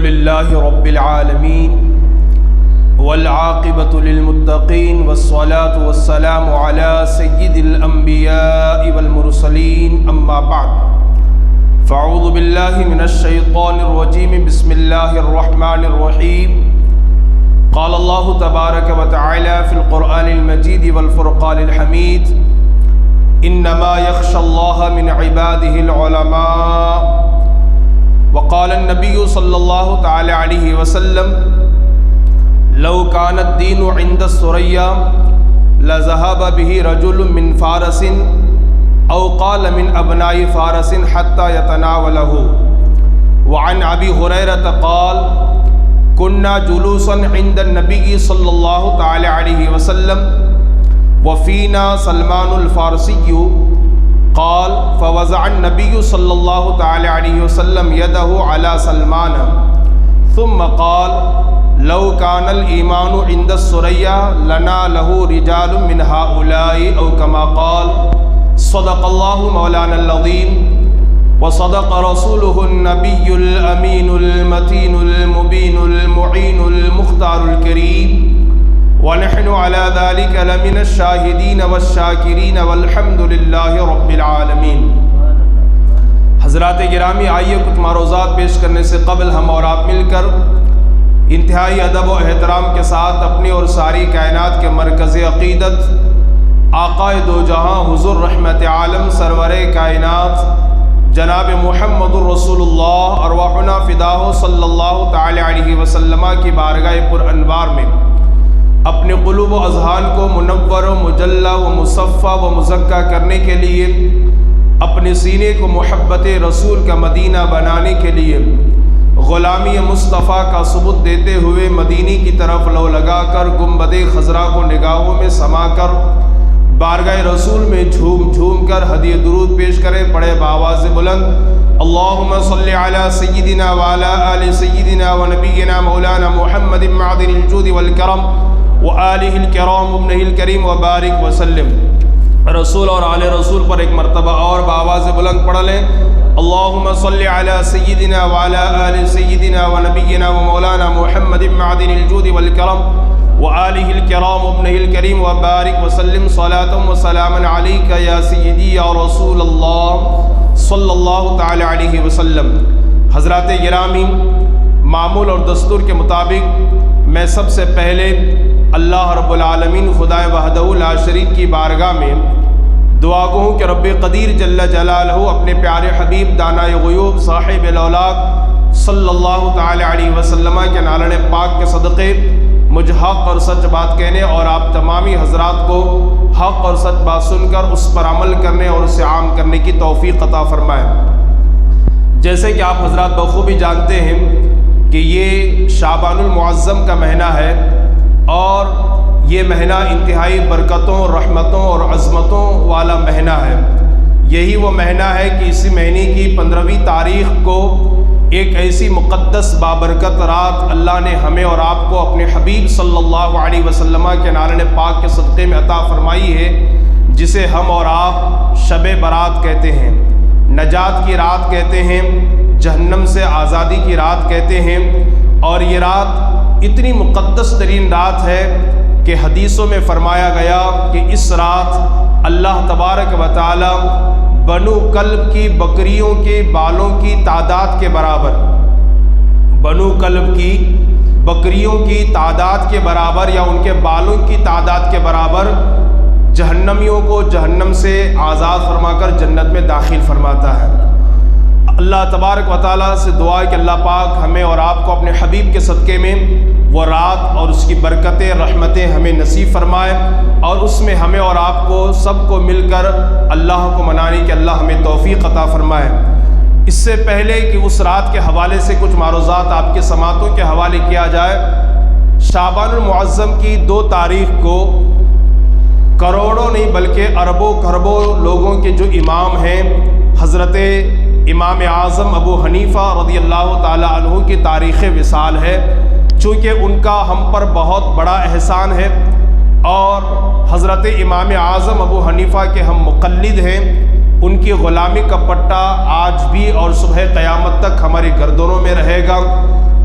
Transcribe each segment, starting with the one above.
لله رب العالمين والعاقبة للمتقين والصلاة والسلام على سيد الأنبياء والمرسلين أما بعد فأعوذ بالله من الشيطان الرجيم بسم الله الرحمن الرحيم قال الله تبارك وتعالى في القرآن المجيد والفرقان الحميد إنما يخشى الله من عباده العلماء وقال النبي صلى الله تعالى عليه وسلم لو كان الدين عند الثريا لذهب به رجل من فارس أو قال من أبناء فارس حتى يتناوله. وعن أبي هريرة قال كنا جلوسا عند النبي صلى الله تعالى عليه وسلم وفينا سلمان الفارسي قال فوضع النبي صلى الله تعالى عليه وسلم يده على سلمان ثم قال لو كان الإيمان عند الثريا لناله رجال من هؤلاء أو كما قال صدق الله مولانا العظيم وصدق رسوله النبي الأمين المتين المبين المعين المختار الكريم ونحن على ذلك لمن الشاهدين والشاکرین والحمد للہ رب العالمین. حضرات گرامی، آئیے کچھ معروضات پیش کرنے سے قبل ہم اور آپ مل کر انتہائی ادب و احترام کے ساتھ اپنی اور ساری کائنات کے مرکز عقیدت آقائے دو جہاں حضور رحمت عالم سرور کائنات جناب محمد الرسول اللہ ارواحنا فداہ صلی اللہ تعالی علیہ وسلم کی بارگاہ پر انوار میں اپنے قلوب و اذہان کو منور و مجلہ و مصفہ و مزکہ کرنے کے لیے، اپنے سینے کو محبت رسول کا مدینہ بنانے کے لیے، غلامی مصطفیٰ کا ثبوت دیتے ہوئے مدینے کی طرف لو لگا کر گنبد خضرا کو نگاہوں میں سما کر بارگاہ رسول میں جھوم جھوم کر ہدیہ درود پیش کریں. پڑھے بآواز بلند اللہم صلی علی سیدنا وعلی آل سیدنا ونبینا مولانا محمد معدن الجود والکرم وآلہ الکرام ابنہ الکریم وبارک وسلم. رسول اور آل رسول پر ایک مرتبہ اور بآواز بلند پڑھ لیں اللہم صلی علی سیدنا وعلی آل سیدنا ونبینا ومولانا محمد معدن الجود والکرم وآلہ الکرام ابنہ الکریم وبارک وسلم صلاة و سلاما علیکہ یا سیدی یا رسول اللہ صلی اللہ تعالی علیہ وسلم. حضرات گرامی، معمول اور دستور کے مطابق میں سب سے پہلے اللہ رب العالمین خدا وحدہ لا شریک کی بارگاہ میں دعا گو ہوں کہ رب قدیر جل جلالہ اپنے پیارے حبیب دانائے غیوب صاحب الاولاق صلی اللہ تعالی علیہ وسلم کے نالن پاک کے صدقے مجھ حق اور سچ بات کہنے اور آپ تمامی حضرات کو حق اور سچ بات سن کر اس پر عمل کرنے اور اسے عام کرنے کی توفیق عطا فرمائے. جیسے کہ آپ حضرات بخوبی جانتے ہیں کہ یہ شعبان المعظم کا مہینہ ہے اور یہ مہینہ انتہائی برکتوں، رحمتوں اور عظمتوں والا مہینہ ہے. یہی وہ مہینہ ہے کہ اسی مہینے کی 15ویں تاریخ کو ایک ایسی مقدس بابرکت رات اللہ نے ہمیں اور آپ کو اپنے حبیب صلی اللہ علیہ وسلم کے نالن پاک کے صدقے میں عطا فرمائی ہے، جسے ہم اور آپ شب برات کہتے ہیں، نجات کی رات کہتے ہیں، جہنم سے آزادی کی رات کہتے ہیں. اور یہ رات اتنی مقدس ترین رات ہے کہ حدیثوں میں فرمایا گیا کہ اس رات اللہ تبارک و تعالی بنو کلب کی بکریوں کے بالوں کی تعداد کے برابر، بنو کلب کی بکریوں کی تعداد کے برابر یا ان کے بالوں کی تعداد کے برابر جہنمیوں کو جہنم سے آزاد فرما کر جنت میں داخل فرماتا ہے. اللہ تبارک و تعالیٰ سے دعا ہے کہ اللہ پاک ہمیں اور آپ کو اپنے حبیب کے صدقے میں وہ رات اور اس کی برکتیں، رحمتیں ہمیں نصیب فرمائے اور اس میں ہمیں اور آپ کو سب کو مل کر اللہ کو منانے کی اللہ ہمیں توفیق عطا فرمائے. اس سے پہلے کہ اس رات کے حوالے سے کچھ معروضات آپ کے سماعتوں کے حوالے کیا جائے، شعبان المعظم کی 2 تاریخ کو کروڑوں نہیں بلکہ اربوں کھربوں لوگوں کے جو امام ہیں، حضرت امام اعظم ابو حنیفہ رضی اللہ تعالی عنہ کی تاریخ وصال ہے. چونکہ ان کا ہم پر بہت بڑا احسان ہے اور حضرت امام اعظم ابو حنیفہ کے ہم مقلد ہیں، ان کی غلامی کا پٹا آج بھی اور صبح قیامت تک ہماری گردنوں میں رہے گا.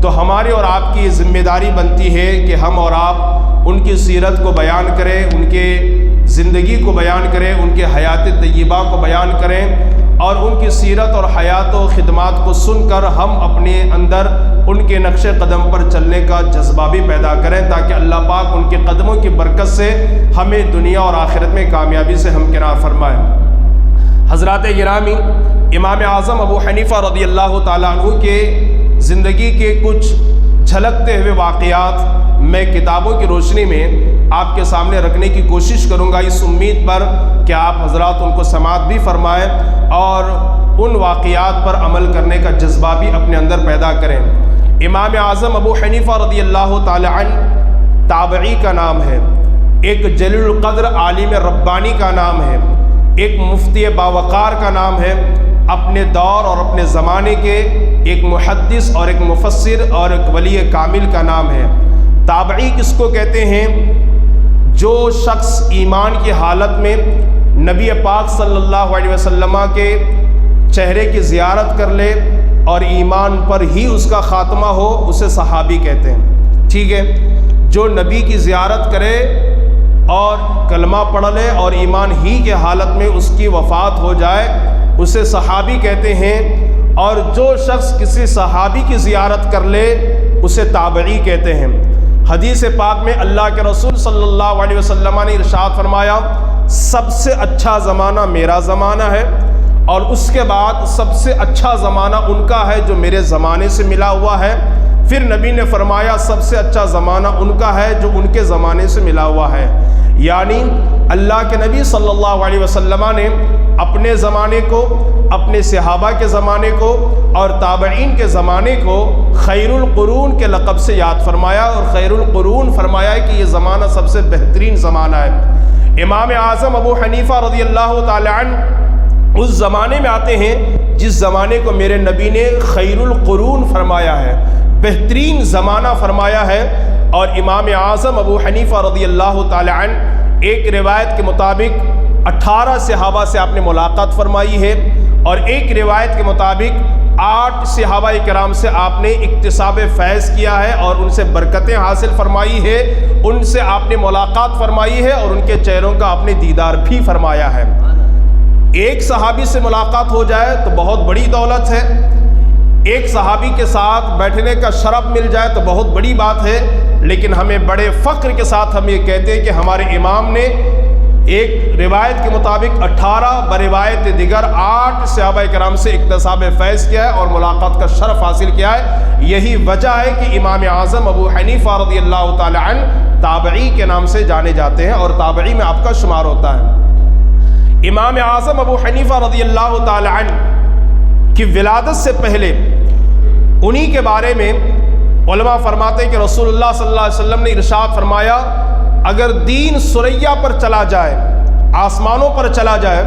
تو ہماری اور آپ کی ذمہ داری بنتی ہے کہ ہم اور آپ ان کی سیرت کو بیان کریں، ان کے زندگی کو بیان کریں، ان کے حیات طیبہ کو بیان کریں، اور ان کی سیرت اور حیات و خدمات کو سن کر ہم اپنے اندر ان کے نقش قدم پر چلنے کا جذبہ بھی پیدا کریں، تاکہ اللہ پاک ان کے قدموں کی برکت سے ہمیں دنیا اور آخرت میں کامیابی سے ہمکنار فرمائے۔ حضرات گرامی، امام اعظم ابو حنیفہ رضی اللہ تعالیٰ عنہ کے زندگی کے کچھ جھلکتے ہوئے واقعات میں کتابوں کی روشنی میں آپ کے سامنے رکھنے کی کوشش کروں گا، اس امید پر کہ آپ حضرات ان کو سماعت بھی فرمائیں اور ان واقعات پر عمل کرنے کا جذبہ بھی اپنے اندر پیدا کریں۔ امام اعظم ابو حنیفہ رضی اللہ تعالی عنہ تابعی کا نام ہے، ایک جلیل القدر عالم ربانی کا نام ہے، ایک مفتی باوقار کا نام ہے، اپنے دور اور اپنے زمانے کے ایک محدث اور ایک مفسر اور ایک ولی کامل کا نام ہے۔ تابعی کس کو کہتے ہیں؟ جو شخص ایمان کی حالت میں نبی پاک صلی اللہ علیہ وسلم کے چہرے کی زیارت کر لے اور ایمان پر ہی اس کا خاتمہ ہو، اسے صحابی کہتے ہیں۔ ٹھیک ہے، جو نبی کی زیارت کرے اور کلمہ پڑھ لے اور ایمان ہی کے حالت میں اس کی وفات ہو جائے، اسے صحابی کہتے ہیں، اور جو شخص کسی صحابی کی زیارت کر لے اسے تابعی کہتے ہیں۔ حدیث پاک میں اللہ کے رسول صلی اللہ علیہ وسلم نے ارشاد فرمایا، سب سے اچھا زمانہ میرا زمانہ ہے، اور اس کے بعد سب سے اچھا زمانہ ان کا ہے جو میرے زمانے سے ملا ہوا ہے۔ پھر نبی نے فرمایا سب سے اچھا زمانہ ان کا ہے جو ان کے زمانے سے ملا ہوا ہے، یعنی اللہ کے نبی صلی اللہ علیہ وسلم نے اپنے زمانے کو، اپنے صحابہ کے زمانے کو اور تابعین کے زمانے کو خیر القرون کے لقب سے یاد فرمایا، اور خیر القرون فرمایا کہ یہ زمانہ سب سے بہترین زمانہ ہے۔ امام اعظم ابو حنیفہ رضی اللہ تعالی عنہ اس زمانے میں آتے ہیں جس زمانے کو میرے نبی نے خیر القرون فرمایا ہے، بہترین زمانہ فرمایا ہے۔ اور امام اعظم ابو حنیفہ رضی اللہ تعالی عنہ ایک روایت کے مطابق 18 صحابہ سے آپ نے ملاقات فرمائی ہے، اور ایک روایت کے مطابق 8 صحابہ کرام سے آپ نے اکتساب فیض کیا ہے اور ان سے برکتیں حاصل فرمائی ہے، ان سے آپ نے ملاقات فرمائی ہے اور ان کے چہروں کا آپ نے دیدار بھی فرمایا ہے۔ ایک صحابی سے ملاقات ہو جائے تو بہت بڑی دولت ہے، ایک صحابی کے ساتھ بیٹھنے کا شرف مل جائے تو بہت بڑی بات ہے، لیکن ہمیں بڑے فخر کے ساتھ ہم یہ کہتے ہیں کہ ہمارے امام نے ایک روایت کے مطابق 18 بروایت دیگر 8 صحابہ کرام سے اکتساب فیض کیا ہے اور ملاقات کا شرف حاصل کیا ہے۔ یہی وجہ ہے کہ امام اعظم ابو حنیفہ رضی اللہ تعالی عنہ تابعی کے نام سے جانے جاتے ہیں، اور تابعی میں آپ کا شمار ہوتا ہے۔ امام اعظم ابو حنیفہ رضی اللہ تعالی عنہ کی ولادت سے پہلے انہی کے بارے میں علماء فرماتے ہیں کہ رسول اللہ صلی اللہ علیہ وسلم نے ارشاد فرمایا، اگر دین ثریا پر چلا جائے، آسمانوں پر چلا جائے،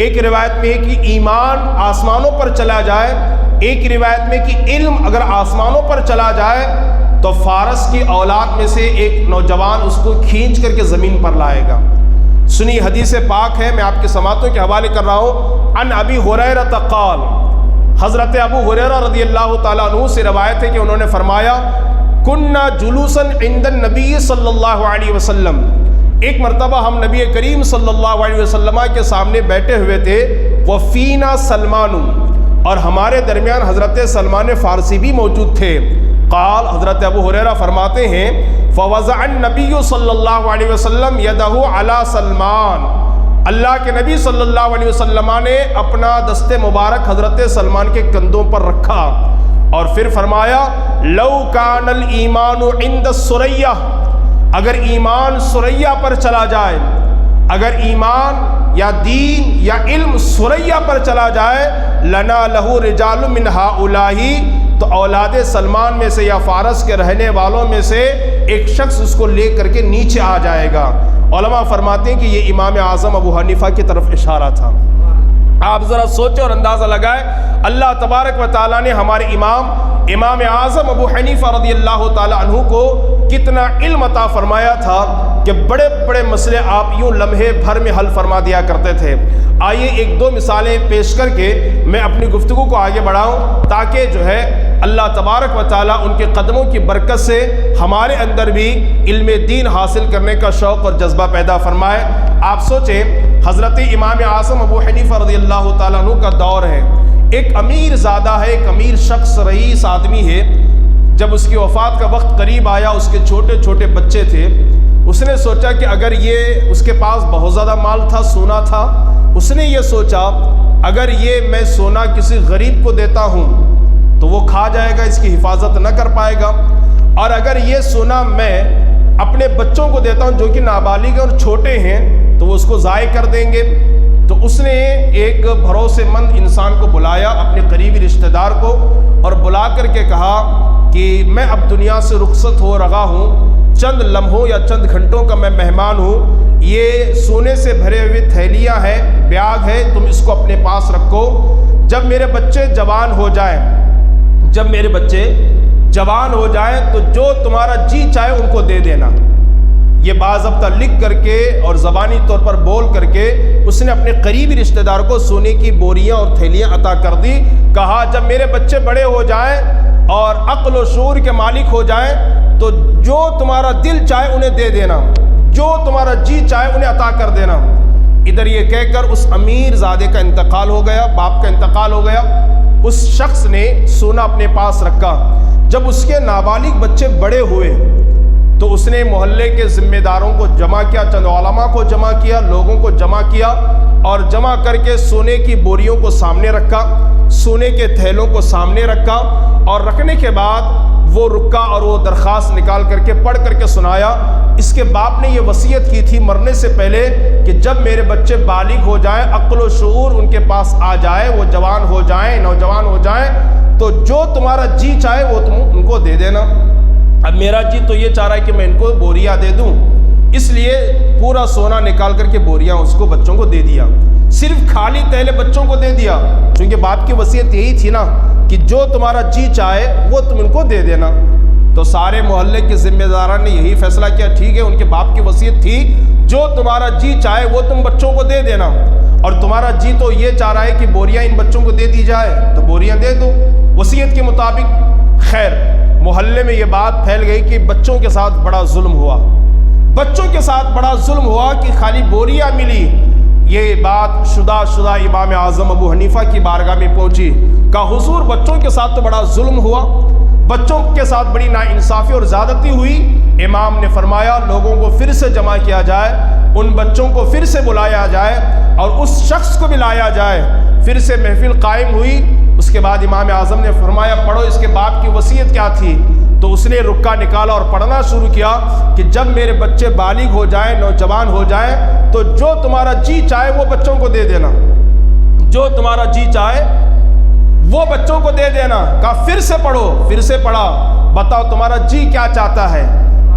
ایک روایت میں ہے کہ ایمان آسمانوں پر چلا جائے، ایک روایت میں کہ علم اگر آسمانوں پر چلا جائے، تو فارس کی اولاد میں سے ایک نوجوان اس کو کھینچ کر کے زمین پر لائے گا۔ سنی حدیث پاک ہے، میں آپ کے سماعتوں کے حوالے کر رہا ہوں۔ عن ابی ہریرہ قال، حضرت ابو ہریرہ رضی اللہ تعالیٰ عنہ سے روایت ہے کہ انہوں نے فرمایا، کننا جلوسا عند النبی صلی اللہ علیہ وسلم، ایک مرتبہ ہم نبی کریم صلی اللہ علیہ وسلم کے سامنے بیٹھے ہوئے تھے، وفینا سلمان، اور ہمارے درمیان حضرت سلمان فارسی بھی موجود تھے۔ قال، حضرت ابو ہریرہ فرماتے ہیں، فوضع النبی صلی اللہ علیہ وسلم یدہ علی سلمان، اللہ کے نبی صلی اللہ علیہ وسلم نے اپنا دست مبارک حضرت سلمان کے کندھوں پر رکھا، اور پھر فرمایا، لو کان الایمان عند الثریا، اگر ایمان ثریا پر چلا جائے، اگر ایمان یا دین یا علم ثریا پر چلا جائے، لنا لہو رجال من ہؤلاء، تو اولاد سلمان میں سے یا فارس کے رہنے والوں میں سے ایک شخص اس کو لے کر کے نیچے آ جائے گا۔ علماء فرماتے ہیں کہ یہ امام اعظم ابو حنیفہ کی طرف اشارہ تھا۔ آپ ذرا سوچیں اور اندازہ لگائیں، اللہ تبارک و تعالیٰ نے ہمارے امام امام اعظم ابو حنیفہ رضی اللہ تعالی عنہ کو کتنا علم عطا فرمایا تھا کہ بڑے بڑے مسئلے آپ یوں لمحے بھر میں حل فرما دیا کرتے تھے۔ آئیے ایک دو مثالیں پیش کر کے میں اپنی گفتگو کو آگے بڑھاؤں تاکہ جو ہے اللہ تبارک و تعالیٰ ان کے قدموں کی برکت سے ہمارے اندر بھی علم دین حاصل کرنے کا شوق اور جذبہ پیدا فرمائے۔ آپ سوچیں، حضرت امام اعظم ابو حنیفہ رضی اللہ تعالیٰ عنہ کا دور ہے، ایک امیر زادہ ہے، ایک امیر شخص رئیس آدمی ہے۔ جب اس کی وفات کا وقت قریب آیا، اس کے چھوٹے چھوٹے بچے تھے، اس نے سوچا کہ اگر یہ اس کے پاس بہت زیادہ مال تھا، سونا تھا، اس نے یہ سوچا اگر یہ میں سونا کسی غریب کو دیتا ہوں تو وہ کھا جائے گا، اس کی حفاظت نہ کر پائے گا، اور اگر یہ سونا میں اپنے بچوں کو دیتا ہوں جو کہ نابالغ اور چھوٹے ہیں تو وہ اس کو ضائع کر دیں گے۔ تو اس نے ایک بھروسے مند انسان کو بلایا، اپنے قریبی رشتہ دار کو، اور بلا کر کے کہا کہ میں اب دنیا سے رخصت ہو رہا ہوں، چند لمحوں یا چند گھنٹوں کا میں مہمان ہوں، یہ سونے سے بھرے ہوئے تھیلیاں ہیں، بیاگ ہے، تم اس کو اپنے پاس رکھو، جب میرے بچے جوان ہو جائیں ہو جائیں تو جو تمہارا جی چاہے ان کو دے دینا۔ یہ باضابطہ لکھ کر کے اور زبانی طور پر بول کر کے اس نے اپنے قریبی رشتہ دار کو سونے کی بوریاں اور تھیلیاں عطا کر دی۔ کہا جب میرے بچے بڑے ہو جائیں اور عقل و شعور کے مالک ہو جائیں تو جو تمہارا دل چاہے انہیں دے دینا، جو تمہارا جی چاہے انہیں عطا کر دینا۔ ادھر یہ کہہ کر اس امیر زادے کا انتقال ہو گیا، باپ کا انتقال ہو گیا۔ اس شخص نے سونا اپنے پاس رکھا۔ جب اس کے نابالغ بچے بڑے ہوئے تو اس نے محلے کے ذمہ داروں کو جمع کیا، چند علماء کو جمع کیا، لوگوں کو جمع کیا، اور جمع کر کے سونے کی بوریوں کو سامنے رکھا، سونے کے تھیلوں کو سامنے رکھا، اور رکھنے کے بعد وہ رکا اور وہ درخواست نکال کر کے پڑھ کر کے سنایا۔ اس کے باپ نے یہ وصیت کی تھی مرنے سے پہلے کہ جب میرے بچے بالغ ہو جائیں، عقل و شعور ان کے پاس آ جائے، وہ جوان ہو جائیں، نوجوان ہو جائیں، تو جو تمہارا جی چاہے وہ تم ان کو دے دینا۔ اب میرا جی تو یہ چاہ رہا ہے کہ میں ان کو بوریاں دے دوں، اس لیے پورا سونا نکال کر کے بوریاں اس کو بچوں کو دے دیا، صرف خالی تھیلے بچوں کو دے دیا، چونکہ باپ کی وصیت یہی تھی نا کہ جو تمہارا جی چاہے وہ تم ان کو دے دینا۔ تو سارے محلے کے ذمہ داران نے یہی فیصلہ کیا، ٹھیک ہے، ان کے باپ کی وصیت تھی جو تمہارا جی چاہے وہ تم بچوں کو دے دینا، اور تمہارا جی تو یہ چاہ رہا ہے کہ بوریاں ان بچوں کو دے دی جائے تو بوریاں دے دو وصیت کے مطابق۔ خیر، محلے میں یہ بات پھیل گئی کہ بچوں کے ساتھ بڑا ظلم ہوا، بچوں کے ساتھ بڑا ظلم ہوا کہ خالی بوریاں ملی۔ یہ بات شدہ امام اعظم ابو حنیفہ کی بارگاہ میں پہنچی، کہا حضور بچوں کے ساتھ تو بڑا ظلم ہوا، بچوں کے ساتھ بڑی ناانصافی اور زیادتی ہوئی۔ امام نے فرمایا لوگوں کو پھر سے جمع کیا جائے، ان بچوں کو پھر سے بلایا جائے اور اس شخص کو بھی لایا جائے۔ پھر سے محفل قائم ہوئی۔ اس کے بعد امام اعظم نے فرمایا پڑھو اس کے باپ کی وصیت کیا تھی، تو اس نے رکا نکالا اور پڑھنا شروع کیا کہ جب میرے بچے بالغ ہو جائیں، نوجوان ہو جائیں، تو جو تمہارا جی چاہے وہ بچوں کو دے دینا، جو تمہارا جی چاہے وہ بچوں کو دے دینا۔ کہا پھر سے پڑھو، پھر سے پڑھا، بتاؤ تمہارا جی کیا چاہتا ہے،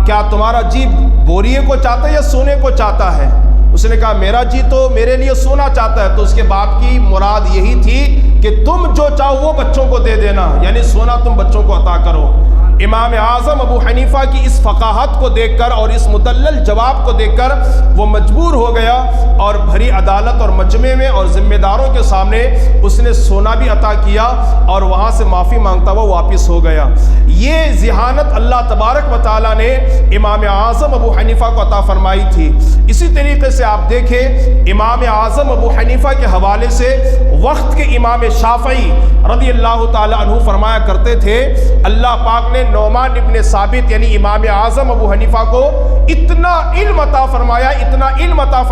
کیا تمہارا جی بوریے کو چاہتا ہے یا سونے کو چاہتا ہے؟ اس نے کہا میرا جی تو میرے لیے سونا چاہتا ہے۔ تو اس کے باپ کی مراد یہی تھی کہ تم جو چاہو وہ بچوں کو دے دینا، یعنی سونا تم بچوں کو عطا کرو۔ امام اعظم ابو حنیفہ کی اس فقاہت کو دیکھ کر اور اس مدلل جواب کو دیکھ کر وہ مجبور ہو گیا اور بھری عدالت اور مجمع میں اور ذمہ داروں کے سامنے اس نے سونا بھی عطا کیا اور وہاں سے معافی مانگتا ہوا واپس ہو گیا۔ یہ ذہانت اللہ تبارک و تعالیٰ نے امام اعظم ابو حنیفہ کو عطا فرمائی تھی۔ اسی طریقے سے آپ دیکھیں امام اعظم ابو حنیفہ کے حوالے سے وقت کے امام شافعی رضی اللہ تعالیٰ عنہ فرمایا کرتے تھے، اللہ پاک نے نعمان ابن ثابت یعنی امام اعظم ابو حنیفہ کو اتنا علم عطا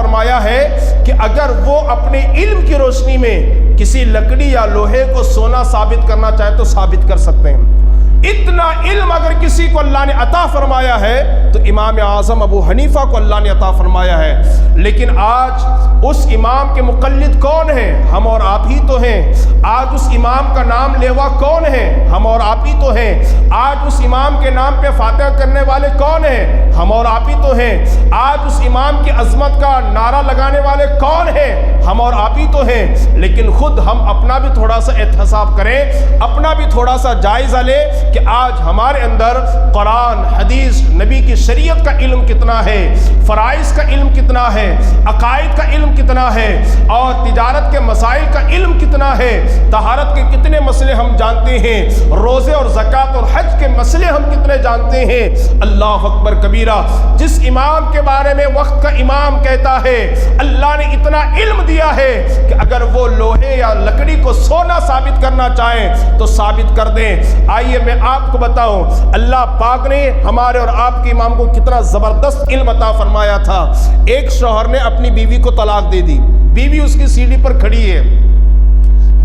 فرمایا ہے کہ اگر وہ اپنے علم کی روشنی میں کسی لکڑی یا لوہے کو سونا ثابت کرنا چاہیں تو ثابت کر سکتے ہیں۔ اتنا علم اگر کسی کو اللہ نے عطا فرمایا ہے تو امام اعظم ابو حنیفہ کو اللہ نے عطا فرمایا ہے۔ لیکن آج اس امام کے مقلد کون ہیں؟ ہم اور آپ ہی تو ہیں۔ آج اس امام کا نام لیوا کون ہے؟ ہم اور آپ ہی تو ہیں۔ آج اس امام کے نام پہ فاتحہ کرنے والے کون ہیں؟ ہم اور آپ ہی تو ہیں۔ آج اس امام کی عظمت کا نعرہ لگانے والے کون ہیں؟ ہم اور آپ ہی تو ہیں۔ لیکن خود ہم اپنا بھی تھوڑا سا احتساب کریں، اپنا بھی تھوڑا سا جائزہ لیں کہ آج ہمارے اندر قرآن، حدیث، نبی کی شریعت کا علم کتنا ہے، فرائض کا علم کتنا ہے، عقائد کا علم کتنا ہے، اور تجارت کے مسائل کا علم کتنا ہے، طہارت کے کتنے مسئلے ہم جانتے ہیں، روزے اور زکوٰۃ اور حج کے مسئلے ہم کتنے جانتے ہیں۔ اللہ اکبر کبیرہ۔ جس امام کے بارے میں وقت کا امام کہتا ہے اللہ نے اتنا علم دیا ہے کہ اگر وہ لوہے یا لکڑی کو سونا ثابت کرنا چاہیں تو ثابت کر دیں۔ آئیے میں آپ کو بتاؤں اللہ پاک نے ہمارے اور آپ کے امام کو کتنا زبردست علم عطا فرمایا تھا۔ ایک شوہر نے اپنی بیوی کو طلاق دے دی، بیوی اس کی سیڑھی پر کھڑی ہے،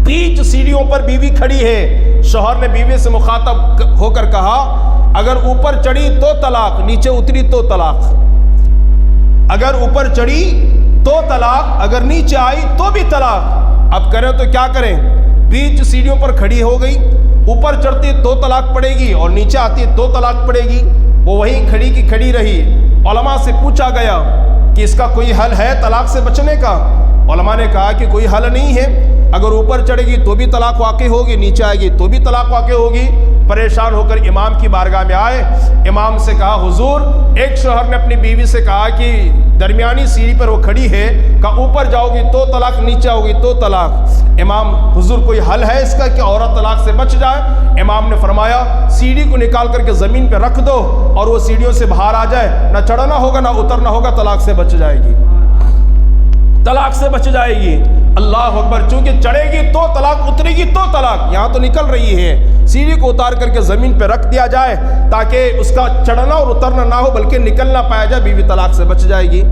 بیچ سیڑھیوں پر بیوی کھڑی ہے۔ شوہر نے بیوی سے مخاطب ہو کر کہا اگر اوپر چڑھی تو طلاق، نیچے اتری تو طلاق، اگر اوپر چڑھی تو طلاق، اگر نیچے آئی تو بھی طلاق۔ اب کریں تو کیا کریں؟ بیچ سیڑھیوں پر کھڑی ہو گئی، اوپر چڑھتی تو طلاق پڑے گی اور نیچے آتی تو طلاق پڑے گی۔ وہ وہیں کھڑی کی کھڑی رہی۔ علماء سے پوچھا گیا کہ اس کا کوئی حل ہے طلاق سے بچنے کا؟ علماء نے کہا کہ کوئی حل نہیں ہے، اگر اوپر چڑھے گی تو بھی طلاق واقع ہوگی، نیچے آئے گی تو بھی طلاق واقع ہوگی۔ پریشان ہو کر امام کی بارگاہ میں آئے، امام سے کہا حضور ایک شوہر نے اپنی بیوی سے کہا کہ درمیانی سیڑھی پر وہ کھڑی ہے، کہا اوپر جاؤ گی تو طلاق، نیچے آؤ گی تو طلاق۔ امام حضور کوئی حل ہے اس کا کہ عورت طلاق سے بچ جائے؟ امام نے فرمایا سیڑھی کو نکال کر کے زمین پہ رکھ دو اور وہ سیڑھیوں سے باہر آ جائے، نہ چڑھنا ہوگا نہ اترنا ہوگا، طلاق سے بچ جائے گی، طلاق سے بچ جائے گی۔ اللہ اکبر۔ چونکہ چڑھے گی تو طلاق، اترے گی تو طلاق، یہاں تو نکل رہی ہے، سیڑھی کو اتار کر کے زمین پہ رکھ دیا جائے تاکہ اس کا چڑھنا اور اترنا نہ ہو بلکہ نکل نہ پایا جائے، بیوی طلاق سے بچ جائے گی۔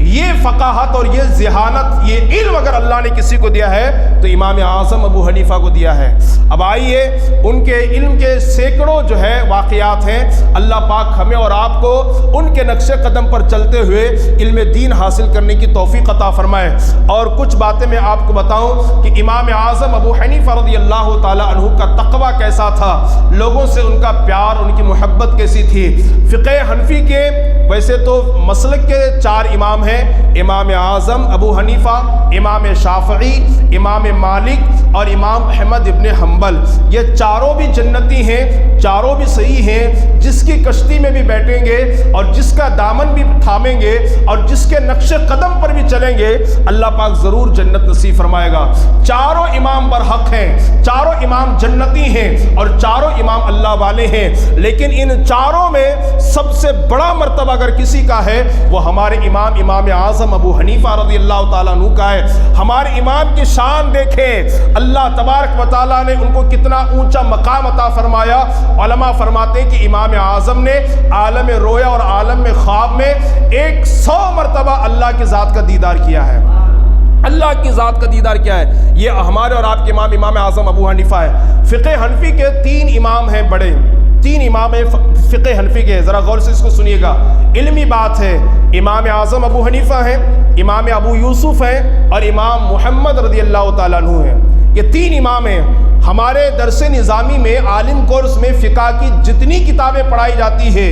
یہ فقاہت اور یہ ذہانت، یہ علم اگر اللہ نے کسی کو دیا ہے تو امام اعظم ابو حنیفہ کو دیا ہے۔ اب آئیے ان کے علم کے سینکڑوں جو ہے واقعات ہیں، اللہ پاک ہمیں اور آپ کو ان کے نقش قدم پر چلتے ہوئے علم دین حاصل کرنے کی توفیق عطا فرمائے۔ اور کچھ باتیں میں آپ کو بتاؤں کہ امام اعظم ابو حنیفہ رضی اللہ تعالی عنہ کا تقویٰ کیسا تھا، لوگوں سے ان کا پیار، ان کی محبت کیسی تھی۔ فقہ حنفی کے ویسے تو مسلک کے 4 امام ہیں، امام اعظم ابو حنیفہ، امام شافعی، امام مالک اور امام احمد ابن حنبل۔ یہ چاروں بھی جنتی ہیں، چاروں بھی صحیح ہیں۔ جس کی کشتی میں بھی بیٹھیں گے اور جس کا دامن بھی تھامیں گے اور جس کے نقش قدم پر بھی چلیں گے اللہ پاک ضرور جنت نصیب فرمائے گا۔ چاروں امام برحق ہیں، چاروں امام جنتی ہیں اور چاروں امام اللہ والے ہیں، لیکن ان چاروں میں سب سے بڑا مرتبہ اگر کسی کا ہے وہ ہمارے امام اعظم ابو حنیفہ رضی اللہ تعالیٰ عنہ کا ہے۔ ہمارے امام کی شان دیکھیں، اللہ تبارک و تعالیٰ نے ان کو کتنا اونچا مقام عطا فرمایا۔ علماء فرماتے ہیں کہ امام اعظم نے عالم رویا اور عالم خواب میں 100 مرتبہ اللہ کی ذات کا دیدار کیا ہے، اللہ کی ذات کا دیدار کیا ہے۔ یہ ہمارے اور آپ کے امام اعظم ابو حنیفہ ہے۔ فقہ حنفی کے 3 امام ہیں، بڑے 3 امام ہیں فقہ حنفی کے، ذرا غور سے اس کو سنیے گا، علمی بات ہے۔ امام اعظم ابو حنیفہ ہیں، امام ابو یوسف ہیں اور امام محمد رضی اللہ تعالیٰ عنہ ہیں۔ یہ 3 امام ہیں۔ ہمارے درس نظامی میں عالم کورس میں فقہ کی جتنی کتابیں پڑھائی جاتی ہے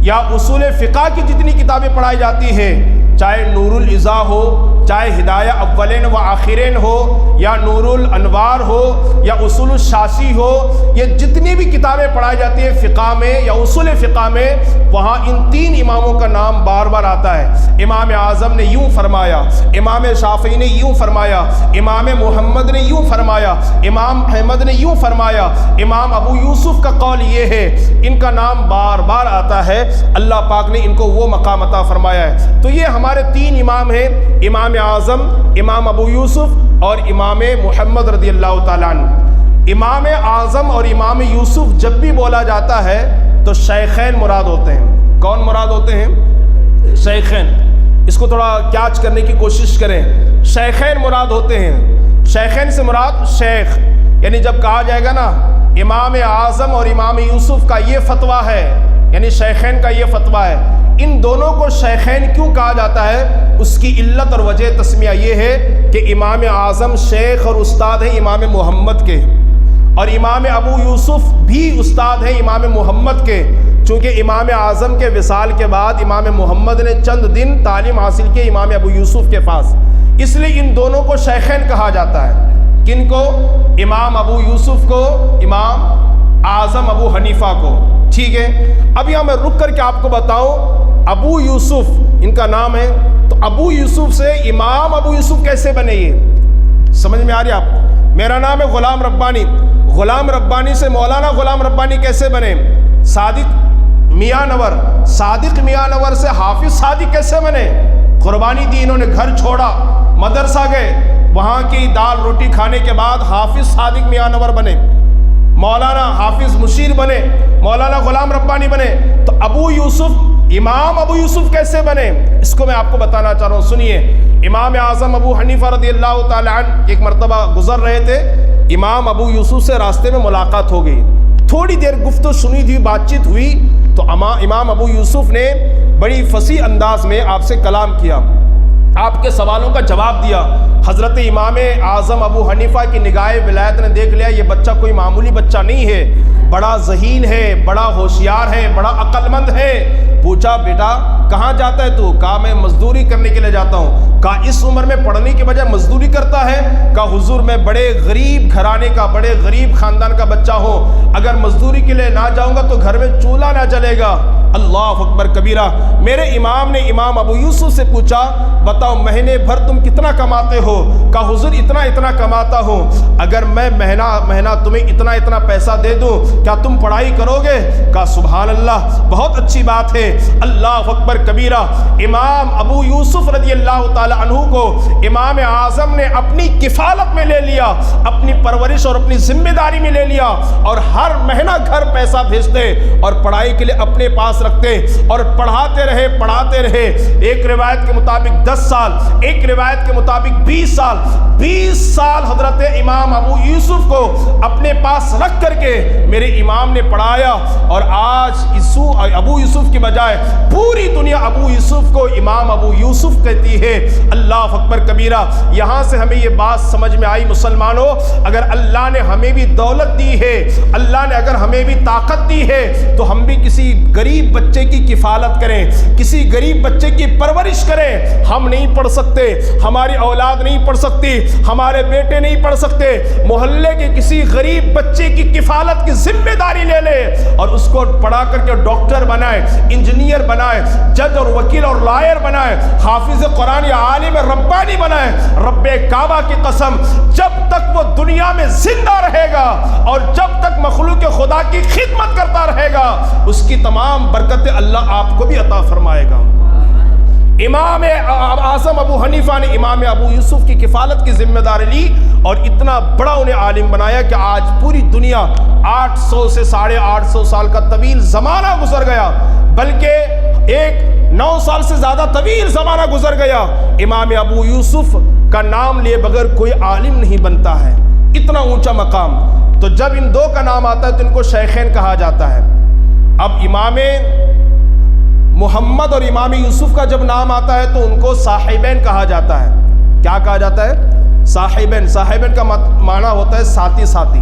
یا اصول فقہ کی جتنی کتابیں پڑھائی جاتی ہے، چاہے نور العزا ہو، چاہے ہدایہ اولین و آخرین ہو، یا نور الانوار ہو، یا اصول الشاشی ہو، یہ جتنی بھی کتابیں پڑھائی جاتی ہیں فقہ میں یا اصول فقہ میں، وہاں ان 3 اماموں کا نام بار بار آتا ہے۔ امام اعظم نے یوں فرمایا، امام شافعی نے یوں فرمایا، امام محمد نے یوں فرمایا، امام احمد نے یوں فرمایا، امام ابو یوسف کا قول یہ ہے، ان کا نام بار بار آتا ہے۔ اللہ پاک نے ان کو وہ مقام عطا فرمایا ہے۔ تو یہ ہمارے 3 امام ہیں، امام اعظم، امام ابو یوسف اور امام محمد رضی اللہ تعالیٰ عنہ۔ امام اعظم اور امام یوسف جب بھی بولا جاتا ہے تو شیخین مراد ہوتے ہیں۔ کون مراد ہوتے ہیں؟ شیخین۔ اس کو تھوڑا کیچ کرنے کی کوشش کریں، شیخین مراد ہوتے ہیں۔ شیخین سے مراد شیخ، یعنی جب کہا جائے گا نا امام اعظم اور امام یوسف کا یہ فتویٰ ہے، یعنی شیخین کا یہ فتویٰ ہے۔ ان دونوں کو شیخین کیوں کہا جاتا ہے؟ اس کی علت اور وجہ تسمیہ یہ ہے کہ امام اعظم شیخ اور استاد ہیں امام محمد کے، اور امام ابو یوسف بھی استاد ہیں امام محمد کے، چونکہ امام اعظم کے وصال کے بعد امام محمد نے چند دن تعلیم حاصل کی امام ابو یوسف کے پاس، اس لیے ان دونوں کو شیخین کہا جاتا ہے۔ کن کو؟ امام ابو یوسف کو، امام اعظم ابو حنیفہ کو، ٹھیک ہے۔ اب یہاں میں رک کر کے آپ کو بتاؤں، ابو یوسف ان کا نام ہے، تو ابو یوسف سے امام ابو یوسف کیسے بنے؟ یہ سمجھ میں آ رہی آپ؟ میرا نام ہے غلام ربانی، غلام ربانی سے مولانا غلام ربانی کیسے بنے؟ صادق میاں نور، صادق میاں نور سے حافظ صادق کیسے بنے؟ قربانی دی، انہوں نے گھر چھوڑا، مدرسہ گئے، وہاں کی دال روٹی کھانے کے بعد حافظ صادق میاں نور بنے، مولانا حافظ مشیر بنے، مولانا غلام ربانی بنے۔ تو ابو یوسف، امام ابو یوسف کیسے بنے؟ اس کو میں آپ کو بتانا چاہ رہا ہوں، سنیے۔ امام اعظم ابو حنیفہ رضی اللہ تعالی عنہ ایک مرتبہ گزر رہے تھے، امام ابو یوسف سے راستے میں ملاقات ہو گئی، تھوڑی دیر گفتگو سنی تھی، بات چیت ہوئی، تو امام ابو یوسف نے بڑی فصیح انداز میں آپ سے کلام کیا، آپ کے سوالوں کا جواب دیا۔ حضرت امام اعظم ابو حنیفہ کی نگاہ ولایت نے دیکھ لیا یہ بچہ کوئی معمولی بچہ نہیں ہے، بڑا ذہین ہے، بڑا ہوشیار ہے، بڑا عقل مند ہے۔ پوچھا بیٹا کہاں جاتا ہے تو؟ کہا میں مزدوری کرنے کے لیے جاتا ہوں۔ کہا اس عمر میں پڑھنے کے بجائے مزدوری کرتا ہے؟ کہا حضور میں بڑے غریب گھرانے کا، بڑے غریب خاندان کا بچہ ہوں، اگر مزدوری کے لیے نہ جاؤں گا تو گھر میں چولہا نہ جلے گا۔ اللہ اکبر کبیرہ۔ میرے امام نے امام ابو یوسف سے پوچھا بتاؤ مہینے بھر تم کتنا کماتے ہو؟ کہا حضور اتنا کماتا ہوں، اگر میں مہینہ تمہیں اتنا پیسہ دے دوں کیا تم پڑھائی کرو گے؟ کہا سبحان اللہ، بہت اچھی بات ہے۔ اللہ اکبر کبیرہ۔ امام ابو یوسف رضی اللہ تعالی عنہ کو امام اعظم نے اپنی کفالت میں لے لیا، اپنی پرورش اور اپنی ذمہ داری میں لے لیا، اور ہر مہینہ گھر پیسہ بھیجتے اور پڑھائی کے لیے اپنے پاس رکھتے اور پڑھاتے رہے۔ ایک روایت کے مطابق 10 سال، ایک روایت کے مطابق 20 سال حضرت امام ابو یوسف کو اپنے پاس رکھ کر کے میرے امام نے پڑھایا، اور آج ابو یوسف کی بجائے پوری دنیا ابو یوسف کو امام ابو یوسف کہتی ہے۔ اللہ اکبر کبیرہ۔ یہاں سے ہمیں یہ بات سمجھ میں آئی مسلمانوں، اگر اللہ نے ہمیں بھی دولت دی ہے، اللہ نے اگر ہمیں بھی طاقت دی ہے، تو ہم بھی کسی غریب بچے کی کفالت کریں، کسی غریب بچے کی پرورش کریں۔ ہم نہیں پڑھ سکتے، ہماری اولاد نہیں پڑھ سکتی، ہمارے بیٹے نہیں پڑھ سکتے، محلے کے کسی غریب بچے کی کفالت کی ذمہ داری لے لے اور اس کو پڑھا کر کے ڈاکٹر بنائے، انجینئر بنائے، جج اور وکیل اور لائر بنائے، حافظ قرآن یا عالم ربانی بنائے۔ رب کعبہ کی قسم، جب تک وہ دنیا میں زندہ رہے گا اور جب تک مخلوق خدا کی خدمت کرتا رہے گا، اس کی تمام برکتیں اللہ آپ کو بھی عطا فرمائے گا۔ امام اعظم ابو حنیفہ نے امام ابو یوسف کی کفالت کی ذمہ داری لی اور اتنا بڑا انہیں عالم بنایا کہ آج پوری دنیا 800 سے 850 سال کا طویل زمانہ گزر گیا، بلکہ 9 سال سے زیادہ طویل زمانہ گزر گیا، امام ابو یوسف کا نام لیے بغیر کوئی عالم نہیں بنتا ہے، اتنا اونچا مقام۔ تو جب ان دو کا نام آتا ہے تو ان کو شیخین کہا جاتا ہے۔ اب امام محمد اور امام یوسف کا جب نام آتا ہے تو ان کو صاحبین کہا جاتا ہے۔ کیا کہا جاتا ہے؟ صاحبین کا معنی ہوتا ہے ساتھی۔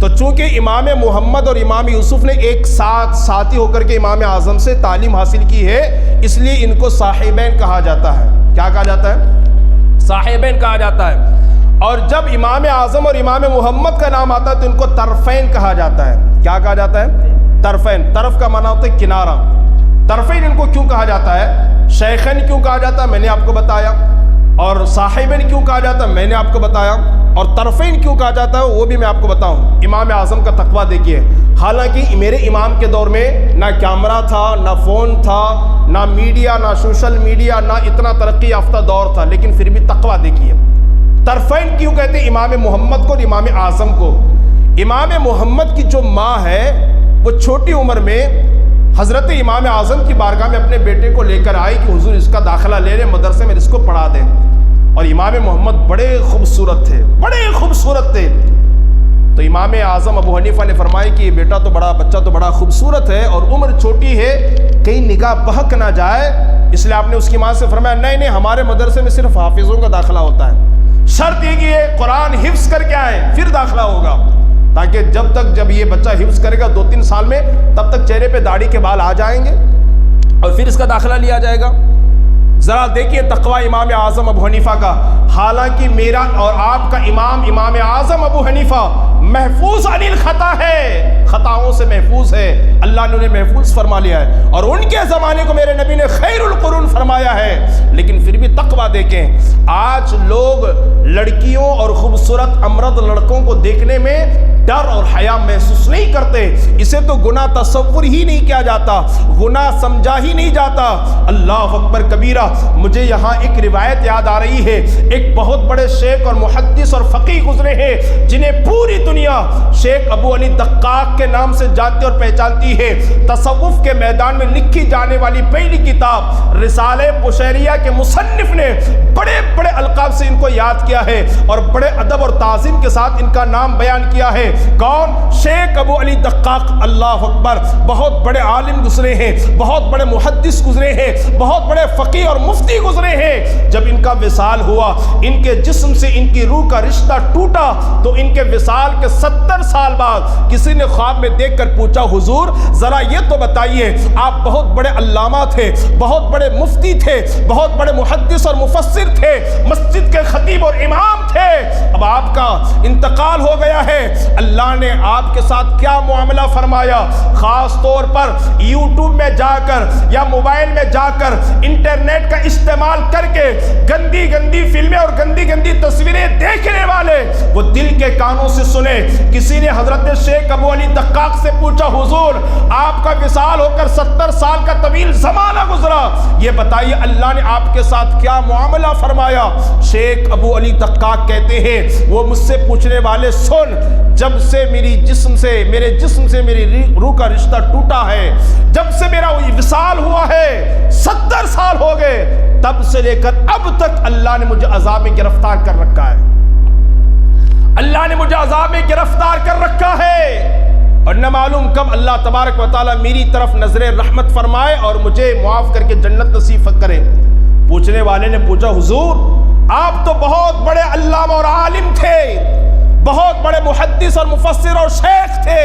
تو چونکہ امام محمد اور امام یوسف نے ایک ساتھ ساتھی ہو کر کے امام اعظم سے تعلیم حاصل کی ہے، اس لیے ان کو صاحبین کہا جاتا ہے۔ کیا کہا جاتا ہے؟ صاحبین کہا جاتا ہے۔ اور جب امام اعظم اور امام محمد کا نام آتا ہے تو ان کو طرفین کہا جاتا ہے۔ کیا کہا جاتا ہے؟ طرفین۔ طرف کا معنی ہوتا ہے کنارہ۔ طرفین ان کو کیوں کہا جاتا ہے؟ شیخین کیوں کہا جاتا ہے میں نے آپ کو بتایا، اور صاحبین کیوں کہا جاتا ہے میں نے آپ کو بتایا، اور طرفین کیوں کہا جاتا ہے وہ بھی میں آپ کو بتاؤں۔ امام اعظم کا تقویٰ دیکھیے، حالانکہ میرے امام کے دور میں نہ کیمرہ تھا، نہ فون تھا، نہ میڈیا، نہ سوشل میڈیا، نہ اتنا ترقی یافتہ دور تھا، لیکن پھر بھی تقویٰ دیکھیے۔ طرفین کیوں کہتے ہیں امام محمد کو اور امام اعظم کو؟ امام محمد کی جو ماں ہے وہ چھوٹی عمر میں حضرت امام اعظم کی بارگاہ میں اپنے بیٹے کو لے کر آئی کہ حضور اس کا داخلہ لے لیں مدرسے میں، اس کو پڑھا دیں۔ اور امام محمد بڑے خوبصورت تھے، تو امام اعظم ابو حنیفہ نے فرمایا کہ یہ بچہ تو بڑا خوبصورت ہے اور عمر چھوٹی ہے، کہیں نگاہ بہک نہ جائے، اس لیے آپ نے اس کی ماں سے فرمایا نہیں ہمارے مدرسے میں صرف حافظوں کا داخلہ ہوتا ہے، شرط یہ کہ یہ قرآن حفظ کر کے آئے پھر داخلہ ہوگا، تاکہ جب یہ بچہ حفظ کرے گا 2-3 سال میں، تب تک چہرے پہ داڑھی کے بال آ جائیں گے اور پھر اس کا داخلہ لیا جائے گا۔ ذرا دیکھیے تقوی امام اعظم ابو حنیفہ کا، حالانکہ میرا اور آپ کا امام اعظم ابو حنیفہ محفوظ عن الخطا ہے، خطاؤں سے محفوظ ہے، اللہ نے انہیں محفوظ فرما لیا ہے، اور ان کے زمانے کو میرے نبی نے خیر القرون فرمایا ہے، لیکن پھر بھی تقوی دیکھیں، آج لوگ لڑکیوں اور خوبصورت امرد لڑکوں کو دیکھنے میں ڈر اور حیا محسوس نہیں کرتے، اسے تو گناہ تصور ہی نہیں کیا جاتا، گناہ سمجھا ہی نہیں جاتا۔ اللہ اکبر کبیرہ۔ مجھے یہاں ایک روایت یاد آ رہی ہے، ایک بہت بڑے شیخ اور محدث اور فقیہ گزرے ہیں جنہیں پوری دنیا شیخ ابو علی دقاق کے نام سے جانتی اور پہچانتی ہے۔ تصوف کے میدان میں لکھی جانے والی پہلی کتاب رسالہ قشیریہ کے مصنف نے بڑے بڑے القاب سے ان کو یاد کیا ہے اور بڑے ادب اور تعظیم کے ساتھ ان کا نام بیان کیا ہے۔ کون؟ شیخ ابو علی دقاق۔ اللہ اکبر، بہت بڑے عالم گزرے ہیں، بہت بڑے محدث گزرے ہیں، بہت بڑے فقیہ اور مفتی گزرے ہیں۔ جب ان کا وصال ہوا، ان کے جسم سے ان کی روح کا رشتہ ٹوٹا، تو ان کے وصال کے 70 سال بعد کسی نے خواب میں دیکھ کر پوچھا، حضور ذرا یہ تو بتائیے، آپ بہت بڑے علامہ تھے، بہت بڑے مفتی تھے، بہت بڑے محدث اور مفسر تھے، مسجد کے خطیب اور امام تھے، اب آپ کا انتقال ہو گیا ہے، اللہ نے آپ کے ساتھ کیا معاملہ فرمایا؟ خاص طور پر یوٹیوب میں جا کر یا موبائل میں جا کر انٹرنیٹ کا استعمال کر کے گندی گندی فلمیں اور گندی گندی تصویریں دیکھنے والے وہ دل کے کانوں سے سنے۔ کسی نے حضرت شیخ ابو علی دقاق سے پوچھا، حضور آپ کا وصال ہو کر 70 سال کا طویل زمانہ گزرا، یہ بتائیے اللہ نے آپ کے ساتھ کیا معاملہ فرمایا؟ شیخ ابو علی دقاق کہتے ہیں، وہ مجھ سے پوچھنے والے سن، جب سے میرے جسم سے میری روح کا رشتہ ٹوٹا ہے، جب سے میرا وصال ہوا ہے، 70 سال ہو گئے، تب سے لے کر اب تک اللہ نے مجھے عذاب میں گرفتار کر رکھا ہے، اللہ نے مجھے عذاب میں گرفتار کر رکھا ہے، اور نہ معلوم کب اللہ تبارک و تعالیٰ میری طرف نظر رحمت فرمائے اور مجھے معاف کر کے جنت نصیب کرے۔ پوچھنے والے نے پوچھا، حضور آپ تو بہت بڑے علامہ اور عالم تھے، بہت بڑے محدث اور مفسر اور شیخ تھے،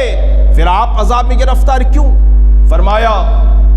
پھر آپ عذاب میں گرفتار کیوں؟ فرمایا،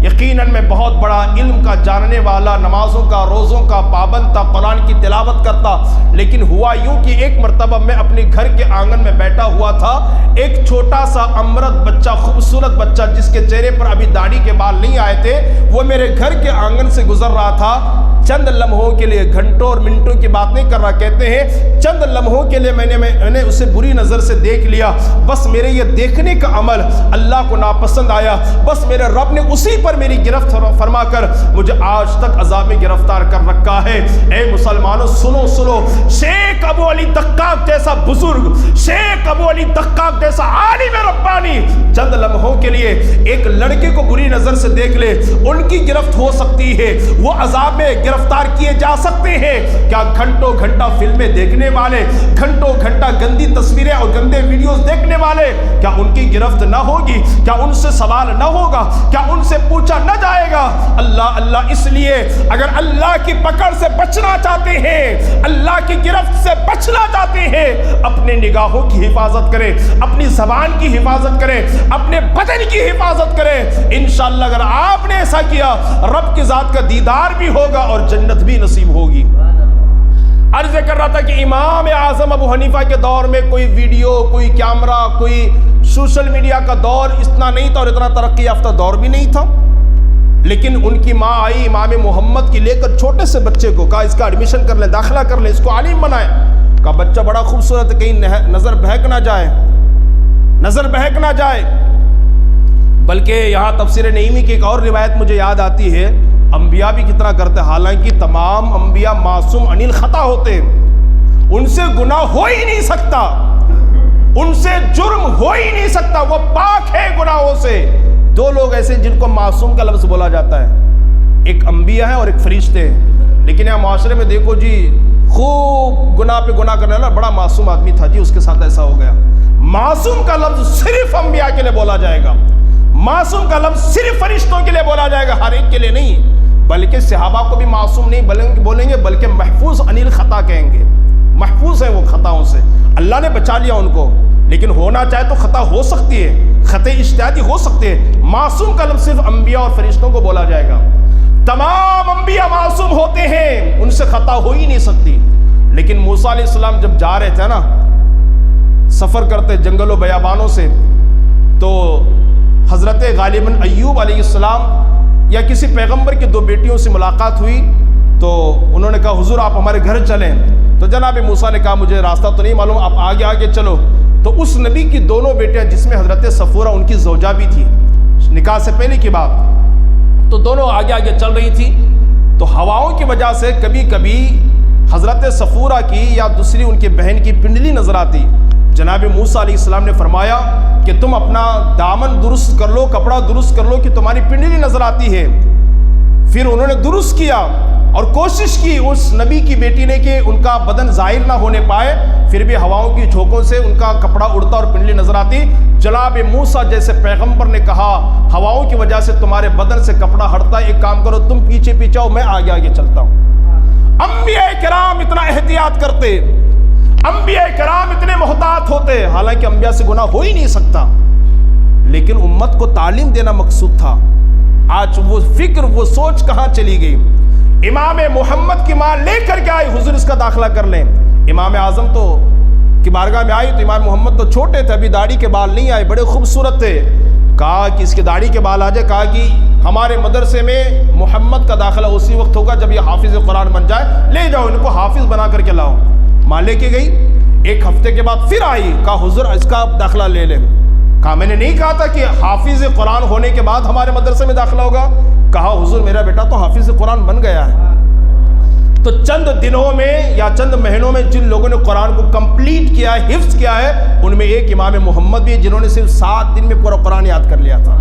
یقیناً میں بہت بڑا علم کا جاننے والا، نمازوں کا روزوں کا پابند تھا، قرآن کی تلاوت کرتا، لیکن ہوا یوں کہ ایک مرتبہ میں اپنے گھر کے آنگن میں بیٹھا ہوا تھا، ایک چھوٹا سا امرد بچہ، خوبصورت بچہ جس کے چہرے پر ابھی داڑھی کے بال نہیں آئے تھے، وہ میرے گھر کے آنگن سے گزر رہا تھا۔ چند لمحوں کے لیے، گھنٹوں اور منٹوں کی بات نہیں کر رہا، کہتے ہیں چند لمحوں کے لیے میں نے اسے بری نظر سے دیکھ لیا، بس میرے یہ دیکھنے کا عمل اللہ کو ناپسند آیا، بس میرے رب نے اسی پر میری گرفت فرما کر مجھے آج تک عذاب میں گرفتار کر رکھا ہے۔ اے مسلمانوں سنو، شیخ ابو علی دقاق جیسا بزرگ، شیخ ابو علی دقاق جیسا عالم ربانی چند لمحوں کے لیے ایک لڑکے کو بری نظر سے دیکھ لے، ان کی گرفت ہو سکتی ہے، وہ عذاب میں گرفتار کیے جا سکتے ہیں، کیا گھنٹوں گھنٹہ فلمیں دیکھنے والے، گھنٹوں گھنٹہ گندی تصویریں اور گندے ویڈیوز دیکھنے والے، کیا ان کی گرفت نہ ہوگی؟ کیا ان سے سوال نہ ہوگا؟ کیا ان سے پوچھا نہ جائے گا؟ اللہ اس لیے اگر اللہ کی پکڑ سے بچنا چاہتے ہیں، اللہ کی گرفت سے بچنا چاہتے ہیں، اپنے نگاہوں کی حفاظت کریں، اپنی زبان کی حفاظت کریں، اپنے بدن کی حفاظت کریں، انشاءاللہ اگر آپ نے ایسا کیا رب کی ذات کا دیدار بھی ہوگا اور جنت بھی نصیب ہوگی۔ عرض کر رہا تھا کہ امام اعظم ابو حنیفہ کے دور میں کوئی ویڈیو، کوئی کیمرہ، کوئی سوشل میڈیا کا دور اتنا نہیں تھا اور اتنا ترقی یافتہ دور بھی نہیں تھا، لیکن ان کی ماں آئی امام محمد کی لے کر چھوٹے سے بچے کو، کہا اس کا ایڈمیشن کر لیں، داخلہ کر لیں، اس کو عالم بنائیں، کہا بچہ بڑا خوبصورت ہے، کہیں نظر بہک نہ جائے، بلکہ یہاں تفسیر نعیمی کی ایک اور روایت مجھے یاد آتی ہے، انبیاء بھی کتنا کرتے، حالانکہ تمام انبیاء معصوم عن الخطا ہوتے، ان سے گناہ ہو ہی نہیں سکتا، ان سے جرم ہو ہی نہیں سکتا، وہ پاک ہے گناہوں سے۔ دو لوگ ایسے جن کو معصوم کا لفظ بولا جاتا ہے، ایک انبیاء ہے اور ایک فرشتے ہیں، لیکن یہاں معاشرے میں دیکھو جی خوب گناہ پہ گناہ کرنے والا بڑا معصوم آدمی تھا جی، اس کے ساتھ ایسا ہو گیا۔ معصوم کا لفظ صرف انبیاء کے لیے بولا جائے گا، معصوم کا لفظ صرف فرشتوں کے لیے بولا جائے گا، ہر ایک کے لیے نہیں، بلکہ صحابہ کو بھی معصوم نہیں بولیں گے، بلکہ محفوظ عن الخطا کہیں گے، محفوظ ہیں وہ خطاؤں سے، اللہ نے بچا لیا ان کو، لیکن ہونا چاہے تو خطا ہو سکتی ہے، خطا اجتہادی ہو سکتے ہیں۔ معصوم کا لفظ صرف انبیاء اور فرشتوں کو بولا جائے گا، تمام انبیاء معصوم ہوتے ہیں، ان سے خطا ہو ہی نہیں سکتی۔ لیکن موسیٰ علیہ السلام جب جا رہے تھے نا، سفر کرتے جنگل و بیابانوں سے، تو حضرت غالباً ایوب علیہ السلام یا کسی پیغمبر کی دو بیٹیوں سے ملاقات ہوئی، تو انہوں نے کہا حضور آپ ہمارے گھر چلیں، تو جناب موسیٰ نے کہا مجھے راستہ تو نہیں معلوم، آپ آگے آگے چلو۔ تو اس نبی کی دونوں بیٹیاں، جس میں حضرت صفورہ ان کی زوجہ بھی تھی، نکاح سے پہلے کی بات، تو دونوں آگے آگے چل رہی تھی، تو ہواؤں کی وجہ سے کبھی کبھی حضرت صفورہ کی یا دوسری ان کی بہن کی پنڈلی نظر آتی۔ جناب موسیٰ علیہ السلام نے فرمایا کہ تم اپنا دامن درست کر لو، کپڑا درست کر لو کہ تمہاری پنڈلی نظر آتی ہے۔ پھر انہوں نے درست کیا اور کوشش کی اس نبی کی بیٹی نے کہ ان کا بدن ظاہر نہ ہونے پائے، پھر بھی ہواؤں کی جھونکوں سے ان کا کپڑا اڑتا اور پنڈلی نظر آتی۔ جناب موسیٰ جیسے پیغمبر نے کہا ہواؤں کی وجہ سے تمہارے بدن سے کپڑا ہٹتا ہے، ایک کام کرو تم پیچھے پیچھے آؤ، میں آگے آگے چلتا ہوں۔ انبیاء کرام اتنا احتیاط کرتے، انبیاء کرام اتنے محتاط ہوتے، حالانکہ انبیاء سے گناہ ہو ہی نہیں سکتا، لیکن امت کو تعلیم دینا مقصود تھا۔ آج وہ فکر وہ سوچ کہاں چلی گئی؟ امام محمد کی ماں لے کر کے آئی حضور اس کا داخلہ کر لیں، امام اعظم تو کی بارگاہ میں آئی تو امام محمد تو چھوٹے تھے، ابھی داڑھی کے بال نہیں آئے، بڑے خوبصورت تھے، کہا کہ اس کی داڑھی کے بال آ جائے، کہا کہ ہمارے مدرسے میں محمد کا داخلہ اسی وقت ہوگا جب یہ حافظ قرآن بن جائے، لے جاؤ ان کو حافظ بنا کر کے لاؤ۔ ماں لے کے گئی، ایک ہفتے کے بعد پھر آئی، کہا حضور اس کا داخلہ لے لیں، کہا میں نے نہیں کہا تھا کہ حافظ قرآن ہونے کے بعد ہمارے مدرسے میں داخلہ ہوگا، کہا حضور میرا بیٹا تو حافظ قرآن بن گیا ہے۔ تو چند دنوں میں یا چند مہینوں میں جن لوگوں نے قرآن کو کمپلیٹ کیا ہے، حفظ کیا ہے، ان میں ایک امام محمد بھی ہے جنہوں نے صرف 7 دن میں پورا قرآن یاد کر لیا تھا۔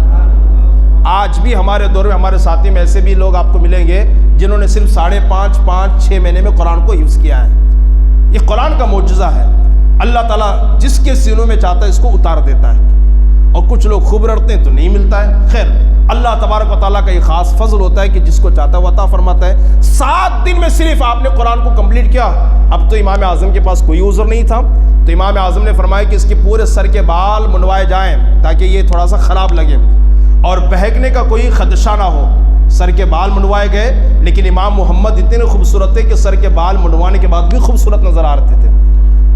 آج بھی ہمارے دور میں ہمارے ساتھی میں ایسے بھی لوگ آپ کو ملیں گے جنہوں نے صرف 5.5-6 مہینے میں قرآن کو حفظ کیا ہے۔ یہ قرآن کا معجزہ ہے، اللہ تعالیٰ جس کے سینوں میں چاہتا ہے اس کو اتار دیتا ہے، اور کچھ لوگ خوب رڑتے ہیں تو نہیں ملتا ہے۔ خیر اللہ تبارک و تعالیٰ کا یہ خاص فضل ہوتا ہے کہ جس کو چاہتا ہے وہ عطا فرماتا ہے۔ 7 دن میں صرف آپ نے قرآن کو کمپلیٹ کیا۔ اب تو امام اعظم کے پاس کوئی عذر نہیں تھا، تو امام اعظم نے فرمایا کہ اس کے پورے سر کے بال منڈوائے جائیں تاکہ یہ تھوڑا سا خراب لگے اور بہکنے کا کوئی خدشہ نہ ہو۔ سر کے بال منڈوائے گئے، لیکن امام محمد اتنے خوبصورت تھے کہ سر کے بال منڈوانے کے بعد بھی خوبصورت نظر آ رہے تھے۔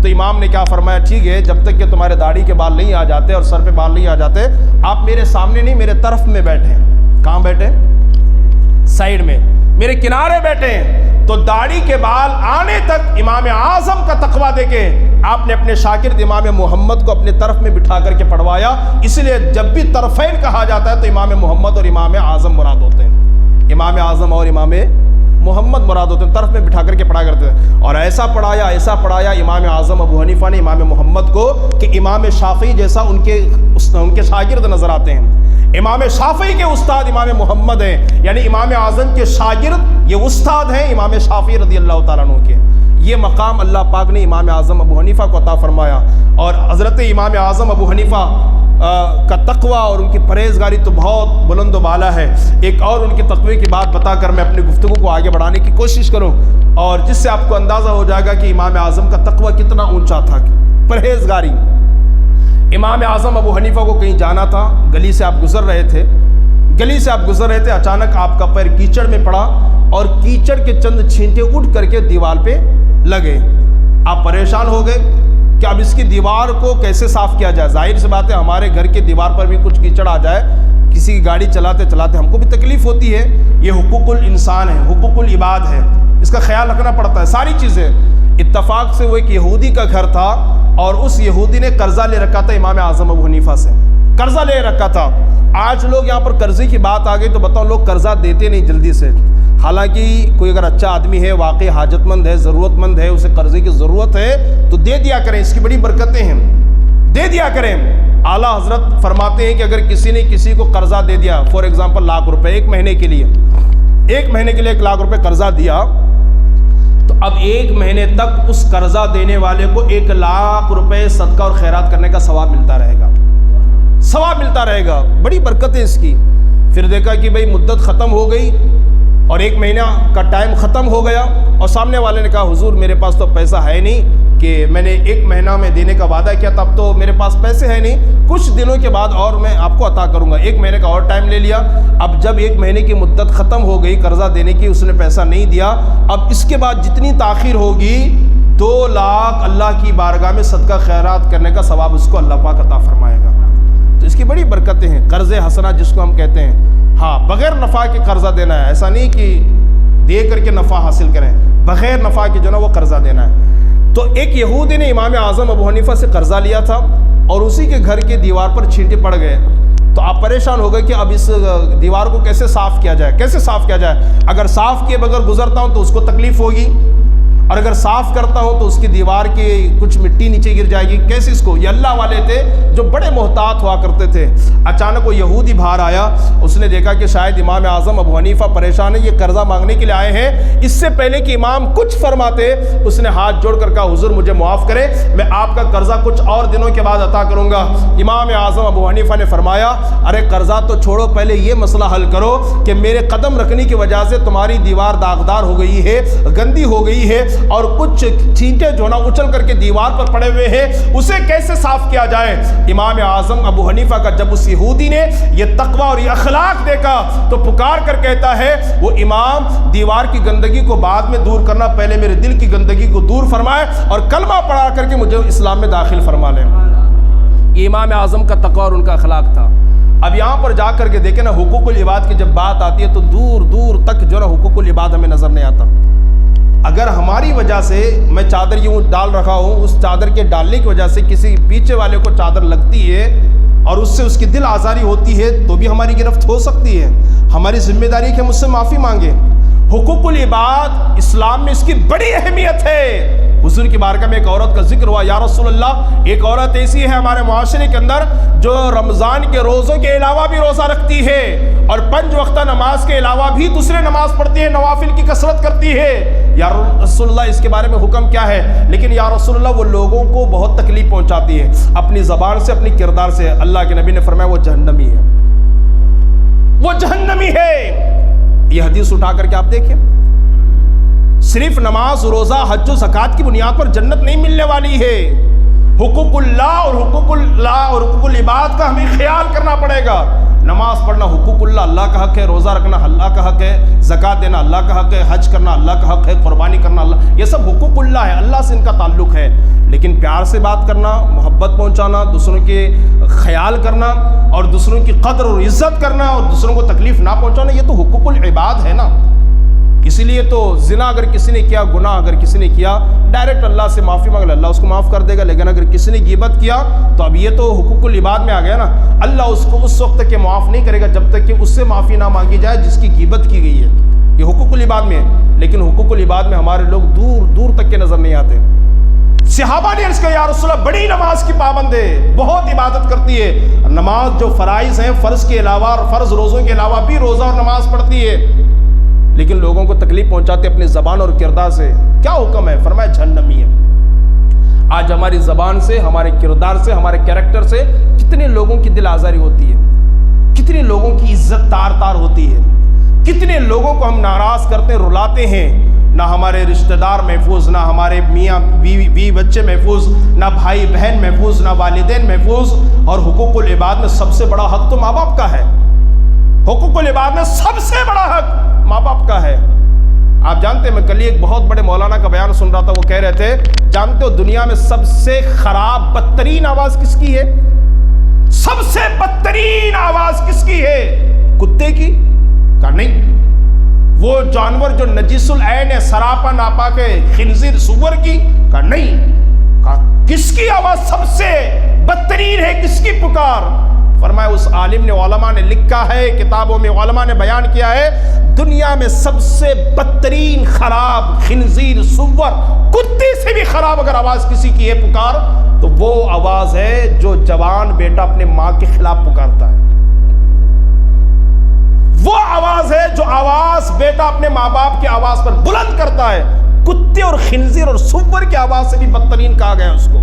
تو امام نے کیا فرمایا، ٹھیک ہے جب تک کہ تمہارے داڑھی کے بال نہیں آ جاتے اور سر پہ بال نہیں آ جاتے، آپ میرے سامنے نہیں میرے طرف میں بیٹھیں۔ کہاں بیٹھیں؟ سائیڈ میں، میرے کنارے بیٹھیں۔ تو داڑھی کے بال آنے تک امام اعظم کا تقویٰ دے کے آپ نے اپنے شاگرد امام محمد کو اپنے طرف میں بٹھا کر کے پڑھوایا۔ اس لیے جب بھی طرفین کہا جاتا ہے تو امام محمد اور امام اعظم مراد ہوتے ہیں، امام اعظم اور امام محمد مراد ہوتے ہیں، طرف میں بٹھا کر کے پڑھا کرتے ہیں۔ اور ایسا پڑھایا امام اعظم ابو حنیفہ نے امام محمد کو کہ امام شافعی جیسا ان کے شاگرد نظر آتے ہیں۔ امام شافعی کے استاد امام محمد ہیں، یعنی امام اعظم کے شاگرد یہ استاد ہیں امام شافعی رضی اللہ تعالیٰ عنہ کے۔ یہ مقام اللہ پاک نے امام اعظم ابو حنیفہ کو عطا فرمایا، اور حضرت امام اعظم ابو حنیفہ کا تقویٰ اور ان کی پرہیزگاری تو بہت بلند و بالا ہے۔ ایک اور ان کی تقوی کی بات بتا کر میں اپنی گفتگو کو آگے بڑھانے کی کوشش کروں، اور جس سے آپ کو اندازہ ہو جائے گا کہ امام اعظم کا تقویٰ کتنا اونچا تھا، پرہیزگاری۔ امام اعظم ابو حنیفہ کو کہیں جانا تھا، گلی سے آپ گزر رہے تھے، اچانک آپ کا پیر کیچڑ میں پڑا اور کیچڑ کے چند چھینٹے اٹھ کر کے دیوار پہ لگے۔ آپ پریشان ہو گئے کہ اب اس کی دیوار کو کیسے صاف کیا جائے۔ ظاہر سی بات ہے ہمارے گھر کے دیوار پر بھی کچھ کیچڑ آ جائے، کسی کی گاڑی چلاتے چلاتے ہم کو بھی تکلیف ہوتی ہے، یہ حقوق الانسان ہے، حقوق العباد ہے، اس کا خیال رکھنا پڑتا ہے ساری چیزیں۔ اتفاق سے وہ ایک یہودی کا گھر تھا، اور اس یہودی نے قرضہ لے رکھا تھا امام اعظم ابو حنیفہ سے، قرضہ لے رکھا تھا۔ آج لوگ یہاں پر قرضے کی بات آ گئی تو بتاؤ لوگ قرضہ دیتے نہیں جلدی سے، حالانکہ کوئی اگر اچھا آدمی ہے، واقعی حاجت مند ہے، ضرورت مند ہے، اسے قرضے کی ضرورت ہے تو دے دیا کریں، اس کی بڑی برکتیں ہیں، دے دیا کریں۔ اعلیٰ حضرت فرماتے ہیں کہ اگر کسی نے کسی کو قرضہ دے دیا، فار ایگزامپل 1,00,000 روپے ایک مہینے کے لیے 1 لاکھ روپے قرضہ دیا، تو اب 1 مہینے تک اس قرضہ دینے والے کو 1 لاکھ روپے صدقہ اور خیرات کرنے کا ثواب ملتا رہے گا، ثواب ملتا رہے گا، بڑی برکت ہے اس کی۔ پھر دیکھا کہ بھئی مدت ختم ہو گئی اور 1 مہینہ کا ٹائم ختم ہو گیا، اور سامنے والے نے کہا حضور میرے پاس تو پیسہ ہے نہیں، کہ میں نے 1 مہینہ میں دینے کا وعدہ کیا تھا، اب تو میرے پاس پیسے ہیں نہیں، کچھ دنوں کے بعد اور میں آپ کو عطا کروں گا۔ 1 مہینے کا اور ٹائم لے لیا۔ اب جب 1 مہینے کی مدت ختم ہو گئی قرضہ دینے کی، اس نے پیسہ نہیں دیا، اب اس کے بعد جتنی تاخیر ہوگی 2 لاکھ اللہ کی بارگاہ میں صدقہ خیرات کرنے کا ثواب اس کو اللہ پاک عطا فرمائے گا۔ تو اس کی بڑی برکتیں ہیں۔ قرض حسنہ جس کو ہم کہتے ہیں، ہاں بغیر نفع کے قرضہ دینا ہے، ایسا نہیں کہ دے کر کے نفع حاصل کریں، بغیر نفع کے جو نا وہ قرضہ دینا ہے۔ تو ایک یہودی نے امام اعظم ابو حنیفہ سے قرضہ لیا تھا اور اسی کے گھر کے دیوار پر چھینٹے پڑ گئے، تو آپ پریشان ہو گئے کہ اب اس دیوار کو کیسے صاف کیا جائے، کیسے صاف کیا جائے؟ اگر صاف کیے بغیر گزرتا ہوں تو اس کو تکلیف ہوگی، اور اگر صاف کرتا ہوں تو اس کی دیوار کی کچھ مٹی نیچے گر جائے گی، کیسے اس کو؟ یہ اللہ والے تھے جو بڑے محتاط ہوا کرتے تھے۔ اچانک وہ یہودی باہر آیا، اس نے دیکھا کہ شاید امام اعظم ابو حنیفہ پریشان ہے، یہ قرضہ مانگنے کے لیے آئے ہیں۔ اس سے پہلے کہ امام کچھ فرماتے اس نے ہاتھ جوڑ کر کہا حضور مجھے معاف کرے، میں آپ کا قرضہ کچھ اور دنوں کے بعد عطا کروں گا۔ امام اعظم ابو حنیفہ نے فرمایا ارے قرضہ تو چھوڑو، پہلے یہ مسئلہ حل کرو کہ میرے قدم رکھنے کی وجہ سے تمہاری دیوار داغدار ہو گئی ہے، گندی ہو گئی ہے، اور کچھ چھینٹے جو نا اچھل کر کے دیوار پر پڑے ہوئے ہیں، اسے کیسے صاف کیا جائے؟ امام اعظم ابو حنیفہ کا جب اس یہودی نے یہ تقوی اور یہ اخلاق دیکھا تو پکار کر کہتا ہے وہ امام دیوار کی گندگی کو بعد میں دور کرنا، پہلے میرے دل کی گندگی کو دور فرمائے اور کلمہ پڑھا کر کے مجھے اسلام میں داخل فرما لیں۔ یہ امام اعظم کا تقوی اور ان کا اخلاق تھا۔ اب یہاں پر جا کر کے دیکھیں نا، حقوق العباد کی جب بات آتی ہے تو دور دور تک جو نا حقوق العباد ہمیں نظر نہیں آتا۔ اگر ہماری وجہ سے میں چادر یوں ڈال رکھا ہوں، اس چادر کے ڈالنے کی وجہ سے کسی پیچھے والے کو چادر لگتی ہے اور اس سے اس کی دل آزاری ہوتی ہے تو بھی ہماری گرفت ہو سکتی ہے۔ ہماری ذمہ داری ہے کہ ہم اس سے معافی مانگیں۔ حقوق العباد اسلام میں اس کی بڑی اہمیت ہے۔ حضور کی بارگاہ میں ایک عورت کا ذکر ہوا، یا رسول اللہ ایک عورت ایسی ہے ہمارے معاشرے کے اندر جو رمضان کے روزوں کے علاوہ بھی روزہ رکھتی ہے اور 5 وقتہ نماز کے علاوہ بھی دوسرے نماز پڑھتی ہے، نوافل کی کثرت کرتی ہے۔ یا رسول اللہ اس کے بارے میں حکم کیا ہے؟ لیکن یا رسول اللہ وہ لوگوں کو بہت تکلیف پہنچاتی ہے اپنی زبان سے، اپنی کردار سے۔ اللہ کے نبی نے فرمایا وہ جہنمی ہے، وہ جہنمی ہے۔ یہ حدیث اٹھا کر کے آپ دیکھیں، صرف نماز روزہ حج و زکوٰۃ کی بنیاد پر جنت نہیں ملنے والی ہے۔ حقوق اللہ اور حقوق العباد کا ہمیں خیال کرنا پڑے گا۔ نماز پڑھنا حقوق اللہ، اللہ کا حق ہے، روزہ رکھنا اللہ کا حق ہے، زکوٰۃ دینا اللہ کا حق ہے، حج کرنا اللہ کا حق ہے، قربانی کرنا اللہ، یہ سب حقوق اللہ ہے، اللہ سے ان کا تعلق ہے۔ لیکن پیار سے بات کرنا، محبت پہنچانا، دوسروں کے خیال کرنا اور دوسروں کی قدر اور عزت کرنا اور دوسروں کو تکلیف نہ پہنچانا، یہ تو حقوق العباد ہے نا۔ اسی لیے تو زنا اگر کسی نے کیا، گناہ اگر کسی نے کیا، ڈائریکٹ اللہ سے معافی مانگ لے، اللہ اس کو معاف کر دے گا۔ لیکن اگر کسی نے غیبت کیا تو اب یہ تو حقوق العباد میں آ گیا نا، اللہ اس کو اس وقت تک کہ معاف نہیں کرے گا جب تک کہ اس سے معافی نہ مانگی جائے جس کی غیبت کی گئی ہے۔ یہ حقوق العباد میں ہے، لیکن حقوق العباد میں ہمارے لوگ دور دور تک کے نظر نہیں آتے۔ صحابہ نے عرض کیا یا رسول اللہ بڑی نماز کی پابند ہے، بہت عبادت کرتی ہے، نماز جو فرائض ہیں فرض کے علاوہ اور فرض روزوں کے علاوہ بھی روزہ اور نماز پڑھتی ہے، لیکن لوگوں کو تکلیف پہنچاتے اپنی زبان اور کردار سے۔ کیا حکم ہے؟ فرمایا جہنمی ہے۔ آج ہماری زبان سے، ہمارے کردار سے، ہمارے کیریکٹر سے کتنے لوگوں کی دل آزاری ہوتی ہے، کتنے لوگوں کی عزت تار تار ہوتی ہے، کتنے لوگوں کو ہم ناراض کرتے رلاتے ہیں۔ نہ ہمارے رشتہ دار محفوظ، نہ ہمارے میاں بیوی بچے محفوظ، نہ بھائی بہن محفوظ، نہ والدین محفوظ۔ اور حقوق العباد میں سب سے بڑا حق تو ماں باپ کا ہے۔ حقوق العباد میں سب سے بڑا حق ماں باپ کا ہے۔ آپ جانتے ہیں، میں کل ایک بہت بڑے مولانا کا بیان سن رہا تھا، وہ کہہ رہے تھے جانتے ہو دنیا میں سب سے خراب بدترین آواز کس کی ہے؟ سب سے بدترین آواز کس کی ہے؟ کتے کی؟ کہا نہیں، وہ جانور جو نجیس العین ہے، سراپا ناپاک ہے، خنزیر سور کی؟ کہا نہیں۔ کہا کس کی آواز سب سے بدترین ہے، کس کی پکار؟ فرمایا اس عالم نے، علماء نے لکھا ہے، کتابوں میں علماء نے بیان کیا ہے، دنیا میں سب سے بدترین خراب خنزیر سور کتے سے بھی خراب اگر آواز کسی کی ہے پکار، تو وہ آواز ہے جو جوان بیٹا اپنے ماں کے خلاف پکارتا ہے۔ وہ آواز ہے جو آواز بیٹا اپنے ماں باپ کی آواز پر بلند کرتا ہے، کتے اور خنزیر اور سور کی آواز سے بھی بدترین کہا گیا اس کو۔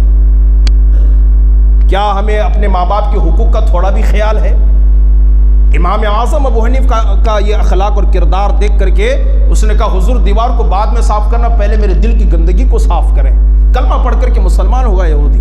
کیا ہمیں اپنے ماں باپ کے حقوق کا تھوڑا بھی خیال ہے؟ امام اعظم ابو حنیفہ کا یہ اخلاق اور کردار دیکھ کر کے اس نے کہا حضور دیوار کو بعد میں صاف کرنا، پہلے میرے دل کی گندگی کو صاف کریں۔ کلمہ پڑھ کر کے مسلمان ہوگا یہودی۔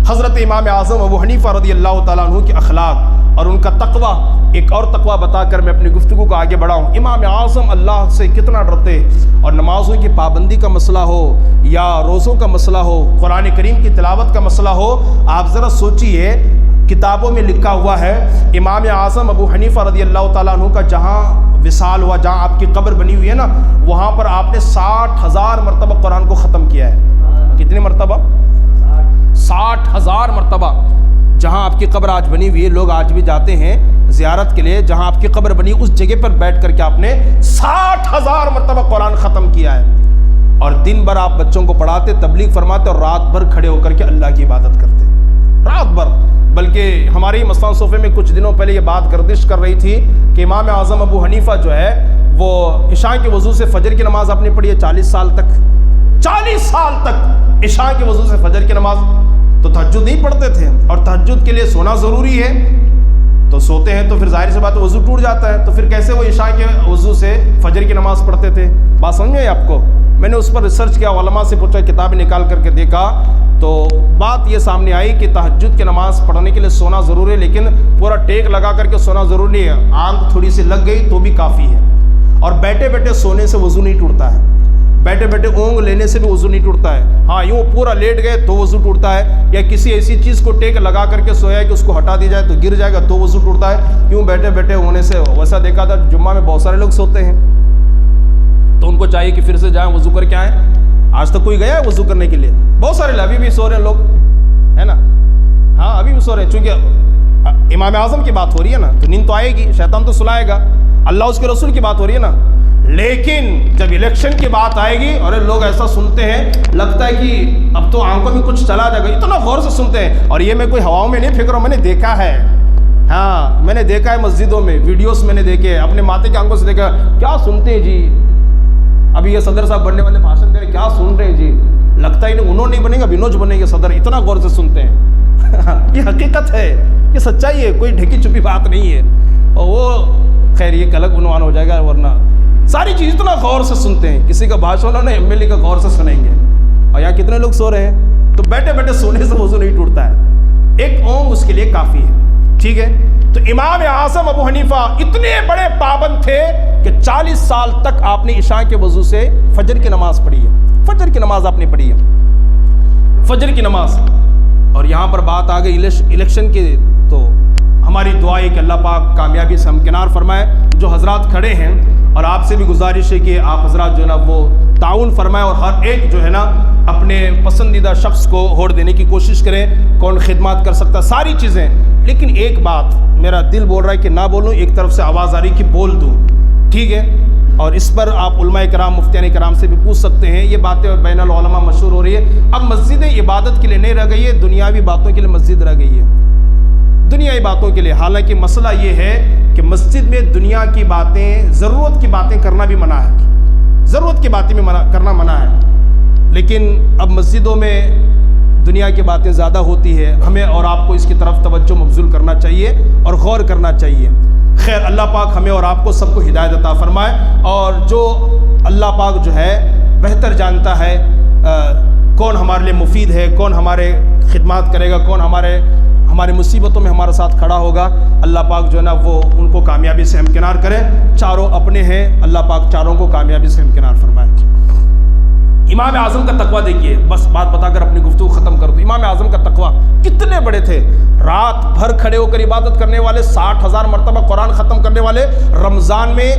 حضرت امام اعظم ابو حنیفہ رضی اللہ تعالیٰ عنہ کے اخلاق اور ان کا تقویٰ، ایک اور تقویٰ بتا کر میں اپنی گفتگو کو آگے بڑھاؤں۔ امام اعظم اللہ سے کتنا ڈرتے، اور نمازوں کی پابندی کا مسئلہ ہو یا روزوں کا مسئلہ ہو، قرآن کریم کی تلاوت کا مسئلہ ہو، آپ ذرا سوچئے، کتابوں میں لکھا ہوا ہے امام اعظم ابو حنیفہ رضی اللہ تعالیٰ عنہ کا جہاں وصال ہوا، جہاں آپ کی قبر بنی ہوئی ہے نا، وہاں پر آپ نے 60,000 مرتبہ قرآن کو ختم کیا ہے۔ کتنی مرتبہ؟ 60,000 مرتبہ۔ جہاں آپ کی قبر آج بنی ہوئی ہے، لوگ آج بھی جاتے ہیں زیارت کے لیے، جہاں آپ کی قبر بنی اس جگہ پر بیٹھ کر کے آپ نے 60,000 مرتبہ قرآن ختم کیا ہے۔ اور دن بھر آپ بچوں کو پڑھاتے، تبلیغ فرماتے، اور رات بھر کھڑے ہو کر کے اللہ کی عبادت کرتے، رات بھر۔ بلکہ ہماری مستان صوفے میں کچھ دنوں پہلے یہ بات گردش کر رہی تھی کہ امام اعظم ابو حنیفہ جو ہے وہ عشاء کے وضو سے فجر کی نماز آپ نے پڑھی ہے 40 سال تک، 40 سال تک عشاء کے وضو سے فجر کی نماز۔ تو تہجد نہیں پڑھتے تھے، اور تہجد کے لیے سونا ضروری ہے، تو سوتے ہیں تو پھر ظاہر سی بات ہے وضو ٹوٹ جاتا ہے، تو پھر کیسے وہ عشاء کے وضو سے فجر کی نماز پڑھتے تھے؟ بات سمجھ میں آئی آپ کو؟ میں نے اس پر ریسرچ کیا، علماء سے پوچھا، کتابیں نکال کر کے دیکھا، تو بات یہ سامنے آئی کہ تہجد کی نماز پڑھنے کے لیے سونا ضروری ہے، لیکن پورا ٹیک لگا کر کے سونا ضروری نہیں ہے، آنکھ تھوڑی سی لگ گئی تو بھی کافی ہے۔ اور بیٹھے بیٹھے سونے سے وضو نہیں ٹوٹتا ہے، بیٹھے بیٹھے اونگ لینے سے بھی وضو نہیں ٹوٹتا ہے۔ ہاں یوں پورا لیٹ گئے تو وضو ٹوٹتا ہے، یا کسی ایسی چیز کو ٹیک لگا کر کے سویا ہے کہ اس کو ہٹا دی جائے تو گر جائے گا تو وضو ٹوٹتا ہے۔ یوں بیٹھے بیٹھے ہونے سے، ویسا دیکھا تھا جمعہ میں بہت سارے لوگ سوتے ہیں، تو ان کو چاہیے کہ پھر سے جائیں وضو کر کے آئیں۔ آج تک کوئی گیا ہے وضو کرنے کے لیے؟ بہت سارے ابھی بھی سو رہے ہیں لوگ، ہے نا؟ ہاں ابھی بھی سو رہے ہیں، چونکہ امام اعظم کی بات ہو رہی ہے نا، تو نیند تو آئے گی، شیطان تو سلائے گا، اللہ اس کے رسول کی بات ہو رہی ہے نا۔ لیکن جب الیکشن کی بات آئے گی اور لوگ ایسا سنتے ہیں، لگتا ہے کہ اب تو آنکھوں میں کچھ چلا جائے گا، اتنا غور سے سنتے ہیں۔ اور یہ میں کوئی ہواؤں میں نہیں پھینک رہا ہوں، میں نے دیکھا ہے، ہاں میں نے دیکھا ہے مسجدوں میں، ویڈیوز میں نے دیکھے، اپنے ماتے کے آنکھوں سے دیکھا۔ کیا سنتے ہیں جی، ابھی یہ صدر صاحب بننے والے بھاشن دے رہے، کیا سن رہے ہیں جی؟ لگتا ہی نہیں انہوں نہیں بنے گا، بنوج بنے گا صدر، اتنا غور سے سنتے ہیں۔ یہ حقیقت ہے، یہ سچائی ہے، کوئی ڈھکی چھپی بات نہیں ہے۔ اور وہ خیر یہ الگ عنوان ہو جائے گا، ورنہ ساری چیز اتنا غور سے سنتے ہیں۔ کسی کا بھاشن انہوں نے MLA کا غور سے سنیں گے، اور یہاں کتنے لوگ سو رہے ہیں، تو بیٹھے بیٹھے سونے سے وضو نہیں ٹوٹتا ہے، ایک اونگ اس کے لیے کافی ہے، ٹھیک ہے؟ تو امام اعظم ابو حنیفہ اتنے بڑے پابند تھے کہ 40 سال تک آپ نے عشاء کے وضو سے فجر کی نماز پڑھی ہے، فجر کی نماز آپ نے پڑھی ہے، فجر کی نماز۔ اور یہاں پر بات آ گئی الیکشن کی، تو ہماری دعا ہے کہ اللہ پاک کامیابی سے ہمکنار فرمائے۔ جو حضرات کھڑے ہیں، اور آپ سے بھی گزارش ہے کہ آپ حضرات جو ہے نا وہ تعاون فرمائیں، اور ہر ایک جو ہے نا اپنے پسندیدہ شخص کو ووٹ دینے کی کوشش کریں، کون خدمات کر سکتا، ساری چیزیں۔ لیکن ایک بات میرا دل بول رہا ہے کہ نہ بولوں، ایک طرف سے آواز آ رہی کہ بول دوں، ٹھیک ہے؟ اور اس پر آپ علماء کرام، مفتیان کرام سے بھی پوچھ سکتے ہیں، یہ باتیں بین العلماء مشہور ہو رہی ہے۔ اب مسجد عبادت کے لیے نہیں رہ گئی ہے، دنیاوی باتوں کے لیے مسجد رہ گئی ہے، دنیائی باتوں کے لیے۔ حالانکہ مسئلہ یہ ہے کہ مسجد میں دنیا کی باتیں، ضرورت کی باتیں کرنا بھی منع ہے، ضرورت کی باتیں بھی کرنا منع ہے، لیکن اب مسجدوں میں دنیا کی باتیں زیادہ ہوتی ہے۔ ہمیں اور آپ کو اس کی طرف توجہ مبذول کرنا چاہیے اور غور کرنا چاہیے۔ خیر اللہ پاک ہمیں اور آپ کو سب کو ہدایت عطا فرمائے، اور جو اللہ پاک جو ہے بہتر جانتا ہے کون ہمارے لیے مفید ہے، کون ہمارے خدمات کرے گا، کون ہماری مصیبتوں میں ہمارے ساتھ کھڑا ہوگا، اللہ پاک جو ہے نا وہ ان کو کامیابی سے ہمکنار کرے۔ چاروں اپنے ہیں، اللہ پاک چاروں کو کامیابی سے ہمکنار فرمائے۔ امام اعظم کا تقویٰ دیکھیے، بس بات بتا کر اپنی گفتگو ختم کر دوں۔ امام اعظم کا تقویٰ کتنے بڑے تھے، رات بھر کھڑے ہو کر عبادت کرنے والے، 60,000 مرتبہ قرآن ختم کرنے والے، رمضان میں،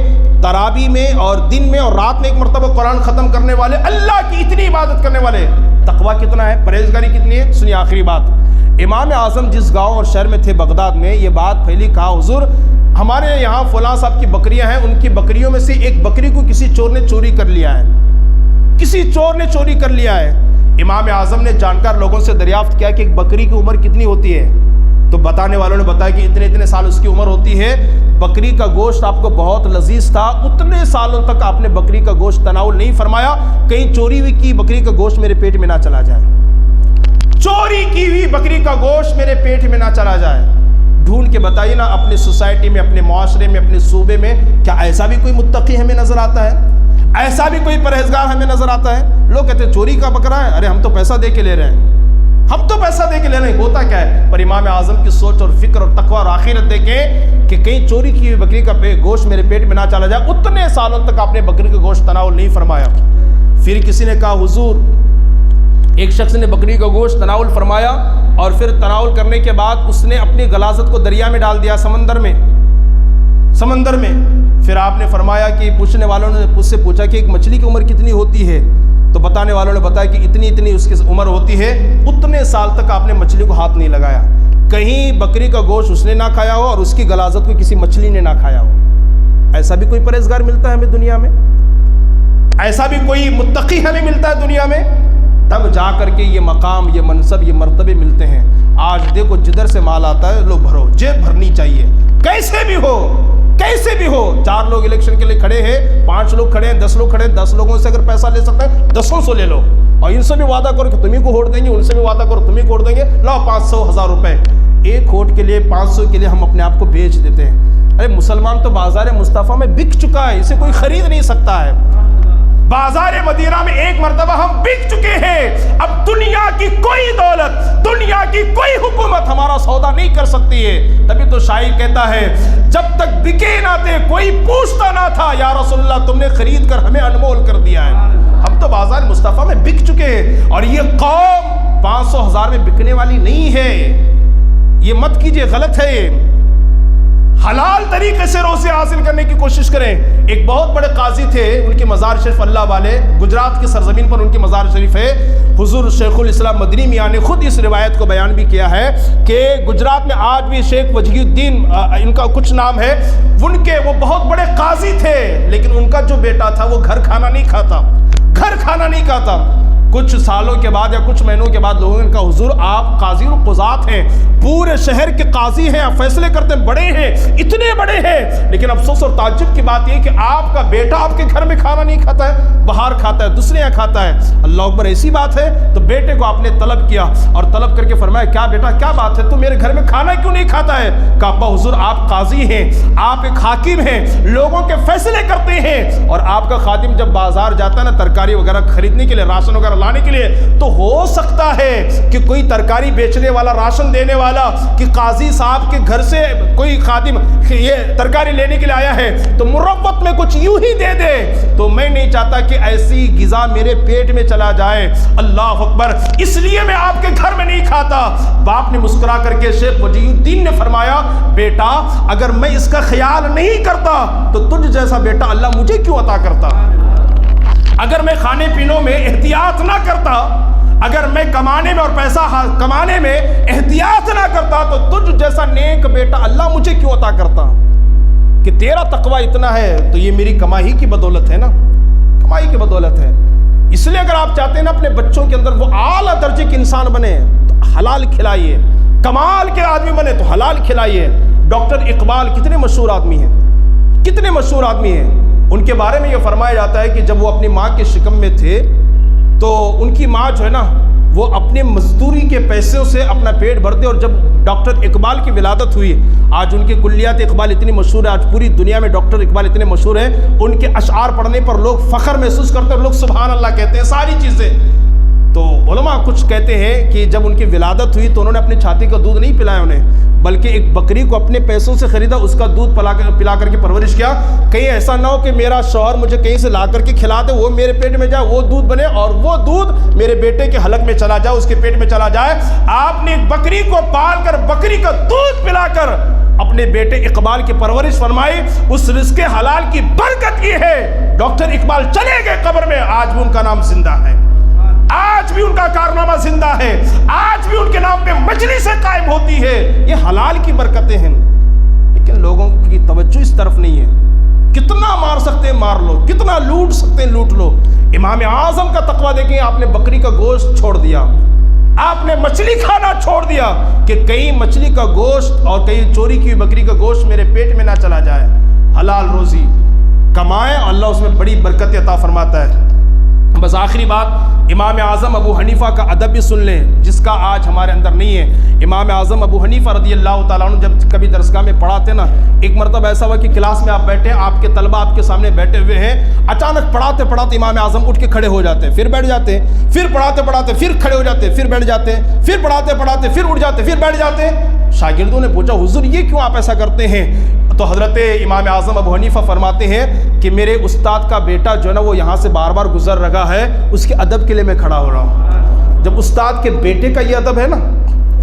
تراویح میں، اور دن میں اور رات میں ایک مرتبہ قرآن ختم کرنے والے، اللہ کی اتنی عبادت کرنے والے۔ تقویٰ کتنا ہے، پرہیزگاری کتنی ہے؟ سنیے آخری بات۔ امام اعظم جس گاؤں اور شہر میں تھے، بغداد میں، یہ بات پھیلی، کہا حضور ہمارے یہاں فلاں صاحب کی بکریاں ہیں، ان کی بکریوں میں سے ایک بکری کو کسی چور نے چوری کر لیا ہے، کسی چور نے چوری کر لیا ہے۔ امام اعظم نے جانکار لوگوں سے دریافت کیا کہ ایک بکری کی عمر کتنی ہوتی ہے، تو بتانے والوں نے بتایا کہ اتنے اتنے سال اس کی عمر ہوتی ہے۔ بکری کا گوشت آپ کو بہت لذیذ تھا، اتنے سالوں تک آپ نے بکری کا گوشت تناول نہیں فرمایا، کہیں چوری ہوئی کی بکری کا گوشت میرے پیٹ میں نہ چلا جائے، چوری کی ہوئی بکری کا گوشت میرے پیٹ میں نہ چلا جائے۔ ڈھونڈ کے بتائیے نا اپنے سوسائٹی میں، اپنے معاشرے میں، اپنے صوبے میں، کیا ایسا بھی کوئی متقی ہمیں نظر آتا ہے؟ ایسا بھی کوئی پرہیزگار ہمیں نظر آتا ہے؟ لوگ کہتے ہیں چوری کا بکرا ہے، ارے ہم تو پیسہ دے کے لے رہے ہیں، ہم تو پیسہ دے کے لے رہے ہیں، ہوتا کیا ہے؟ پر امام اعظم کی سوچ اور فکر اور تقوی اور آخرت دیکھیں کہ کہیں چوری کی ہوئی بکری کا گوشت میرے پیٹ میں نہ چلا جائے۔ اتنے سالوں تک آپ نے بکری کا گوشت تناول نہیں فرمایا۔ پھر کسی نے کہا حضور، ایک شخص نے بکری کا گوشت تناول فرمایا اور پھر تناول کرنے کے بعد اس نے اپنی غلاظت کو دریا میں ڈال دیا، سمندر میں۔ پھر آپ نے فرمایا کہ پوچھنے والوں نے اس سے پوچھا کہ ایک مچھلی کی عمر کتنی ہوتی ہے؟ تو بتانے والوں نے بتایا کہ اتنی اس کی عمر ہوتی ہے۔ اتنے سال تک آپ نے مچھلی کو ہاتھ نہیں لگایا، کہیں بکری کا گوشت اس نے نہ کھایا ہو اور اس کی غلاظت کو کسی مچھلی نے نہ کھایا ہو۔ ایسا بھی کوئی پرہیزگار ملتا ہے ہمیں دنیا میں؟ ایسا بھی کوئی متقی ہمیں ملتا ہے دنیا میں؟ تب جا کر کے یہ مقام، یہ منصب، یہ مرتبے ملتے ہیں۔ آج دیکھو جدھر سے مال آتا ہے لو بھرو، جیب بھرنی چاہیے، کیسے بھی ہو، کیسے بھی ہو۔ 4 لوگ الیکشن کے لیے کھڑے ہیں، 5 لوگ کھڑے ہیں، 10 لوگ کھڑے ہیں، 10 لوگوں سے اگر پیسہ لے سکتے ہیں 10 سے لے لو، اور ان سے بھی وعدہ کرو کہ تمہیں کو ووٹ دیں گے، ان سے بھی وعدہ کرو تمہیں کو ووٹ دیں گے، لاؤ 500 1000 روپے۔ ایک ووٹ کے لیے 500 کے لیے ہم اپنے آپ کو بیچ دیتے ہیں۔ ارے مسلمان تو بازار مصطفیٰ میں بک چکا ہے، اسے کوئی خرید نہیں سکتا ہے۔ بازار مدینہ میں ایک مرتبہ ہم بک چکے ہیں، اب دنیا کی کوئی دولت، دنیا کی کوئی حکومت ہمارا سودا نہیں کر سکتی ہے۔ تبھی تو شاعر کہتا ہے جب تک بکے نہ تھے کوئی پوچھتا نہ تھا، یا رسول اللہ تم نے خرید کر ہمیں انمول کر دیا ہے۔ ہم تو بازار مصطفیٰ میں بک چکے ہیں، اور یہ قوم 500 1000 میں بکنے والی نہیں ہے۔ یہ مت کیجئے، غلط ہے یہ۔ حلال طریقے سے روزے حاصل کرنے کی کوشش کریں۔ ایک بہت بڑے قاضی تھے، ان کی مزار شریف اللہ والے، گجرات کی سرزمین پر ان کی مزار شریف ہے۔ حضور شیخ الاسلام مدنی میاں نے خود اس روایت کو بیان بھی کیا ہے کہ گجرات میں آج بھی شیخ وجیہ الدین ان کا کچھ نام ہے، وہ بہت بڑے قاضی تھے، لیکن ان کا جو بیٹا تھا وہ گھر کھانا نہیں کھاتا۔ کچھ سالوں کے بعد یا کچھ مہینوں کے بعد لوگوں نے کہا حضور آپ قاضی القضات ہیں، پورے شہر کے قاضی ہیں، آپ فیصلے کرتے ہیں، بڑے ہیں، اتنے بڑے ہیں، لیکن افسوس اور تعجب کی بات یہ کہ آپ کا بیٹا آپ کے گھر میں کھانا نہیں کھاتا ہے، باہر کھاتا ہے، دوسرے یہاں کھاتا ہے۔ اللہ اکبر، ایسی بات ہے؟ تو بیٹے کو آپ نے طلب کیا اور طلب کر کے فرمایا کیا بیٹا کیا بات ہے، تو میرے گھر میں کھانا کیوں نہیں کھاتا ہے؟ کہا ابا حضور آپ قاضی ہیں، آپ ایک حاکم ہیں، لوگوں کے فیصلے کرتے ہیں، اور آپ کا خادم جب بازار جاتا ہے نا ترکاری وغیرہ خریدنے کے لیے، راشن وغیرہ لانے کے لیے، تو ہو سکتا ہے کہ کوئی ترکاری بیچنے والا، راشن دینے والا، کہ قاضی صاحب کے گھر سے کوئی خادم یہ ترکاری لینے کے لیے آیا ہے تو مروت میں کچھ یوں ہی دے دے، تو میں نہیں چاہتا کہ ایسی غذا میرے پیٹ میں چلا جائے۔ اللہ اکبر، اس لیے میں آپ کے گھر میں نہیں کھاتا۔ باپ نے مسکرا کر کے شیخ وجیہ الدین نے فرمایا بیٹا اگر میں اس کا خیال نہیں کرتا تو تجھ جیسا بیٹا اللہ مجھے کیوں عطا کرتا؟ اگر میں کھانے پینوں میں احتیاط نہ کرتا، اگر میں کمانے میں اور پیسہ کمانے میں احتیاط نہ کرتا تو تجھ جیسا نیک بیٹا اللہ مجھے کیوں عطا کرتا؟ کہ تیرا تقوی اتنا ہے تو یہ میری کمائی کی بدولت ہے نا، کمائی کی بدولت ہے۔ اس لیے اگر آپ چاہتے ہیں نا اپنے بچوں کے اندر وہ اعلیٰ درجے کے انسان بنے تو حلال کھلائیے، کمال کے آدمی بنے تو حلال کھلائیے۔ ڈاکٹر اقبال کتنے مشہور آدمی ہیں، ان کے بارے میں یہ فرمایا جاتا ہے کہ جب وہ اپنی ماں کے شکم میں تھے تو ان کی ماں جو ہے نا وہ اپنے مزدوری کے پیسوں سے اپنا پیٹ بھرتے، اور جب ڈاکٹر اقبال کی ولادت ہوئی، آج ان کی کلیات اقبال اتنی مشہور ہے، آج پوری دنیا میں ڈاکٹر اقبال اتنے مشہور ہیں، ان کے اشعار پڑھنے پر لوگ فخر محسوس کرتے ہیں، لوگ سبحان اللہ کہتے ہیں، ساری چیزیں۔ تو علماء کچھ کہتے ہیں کہ جب ان کی ولادت ہوئی تو انہوں نے اپنی چھاتی کا دودھ نہیں پلایا انہیں، بلکہ ایک بکری کو اپنے پیسوں سے خریدا، اس کا دودھ پلا کر کے پرورش کیا۔ کہیں ایسا نہ ہو کہ میرا شوہر مجھے کہیں سے لا کر کے کھلا دے، وہ میرے پیٹ میں جائے، وہ دودھ بنے اور وہ دودھ میرے بیٹے کے حلق میں چلا جائے، اس کے پیٹ میں چلا جائے۔ آپ نے بکری کو پال کر، بکری کا دودھ پلا کر اپنے بیٹے اقبال کی پرورش فرمائی، اس رزق حلال کی برکت یہ ہے۔ ڈاکٹر اقبال چلے گئے قبر میں، آج بھی ان کا نام زندہ ہے، آج بھی ان کا کارنامہ زندہ ہے، آج بھی ان کے نام پہ مجلسیں قائم ہوتی ہے۔ یہ حلال کی برکتیں ہیں، لیکن لوگوں کی توجہ اس طرف نہیں ہے۔ کتنا مار سکتے ہیں مار لو، کتنا لوٹ سکتے ہیں لوٹ لو۔ امام اعظم کا تقویٰ دیکھیں، آپ نے بکری کا گوشت چھوڑ دیا، آپ نے مچھلی کھانا چھوڑ دیا کہ کہیں مچھلی کا گوشت اور کہیں چوری کی بکری کا گوشت میرے پیٹ میں نہ چلا جائے. حلال روزی کمائیں، اللہ اس میں بڑی برکت عطا فرماتا ہے. بس آخری بات، امام اعظم ابو حنیفہ کا ادب بھی سن لیں جس کا آج ہمارے اندر نہیں ہے. امام اعظم ابو حنیفہ رضی اللہ تعالیٰ عنہ جب کبھی درسگاہ میں پڑھاتے نا، ایک مرتبہ ایسا ہوا کہ کلاس میں آپ بیٹھے، آپ کے طلبہ آپ کے سامنے بیٹھے ہوئے ہیں، اچانک پڑھاتے پڑھاتے امام اعظم اٹھ کے کھڑے ہو جاتے ہیں، پھر بیٹھ جاتے ہیں، پھر پڑھاتے پڑھاتے پھر کھڑے ہو جاتے ہیں، پھر بیٹھ جاتے ہیں، پھر پڑھاتے پڑھاتے پھر اٹھ جاتے ہیں، پھر بیٹھ جاتے ہیں. شاگردوں نے پوچھا حضور یہ کیوں آپ ایسا کرتے ہیں؟ تو حضرت امام اعظم ابو حنیفہ فرماتے ہیں کہ میرے استاد کا بیٹا جو ہے نا وہ یہاں سے بار بار گزر رہا ہے، اس کے ادب کے لیے میں کھڑا ہو رہا ہوں. جب استاد کے بیٹے کا یہ ادب ہے نا،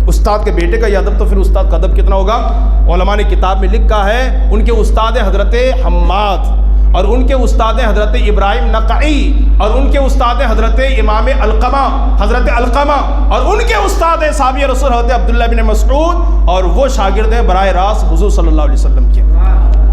استاد کے بیٹے کا یہ ادب، تو پھر استاد کا ادب کتنا ہوگا؟ علماء نے کتاب میں لکھا ہے ان کے استاد حضرت حماد، اور ان کے استاد حضرت ابراہیم نقعی، اور ان کے استاد حضرت امام حضرت علقمہ، اور ان کے استاد صحابی رسول حضرت عبداللہ بن مسعود، اور وہ شاگرد ہیں براہ راست حضور صلی اللہ علیہ وسلم کے.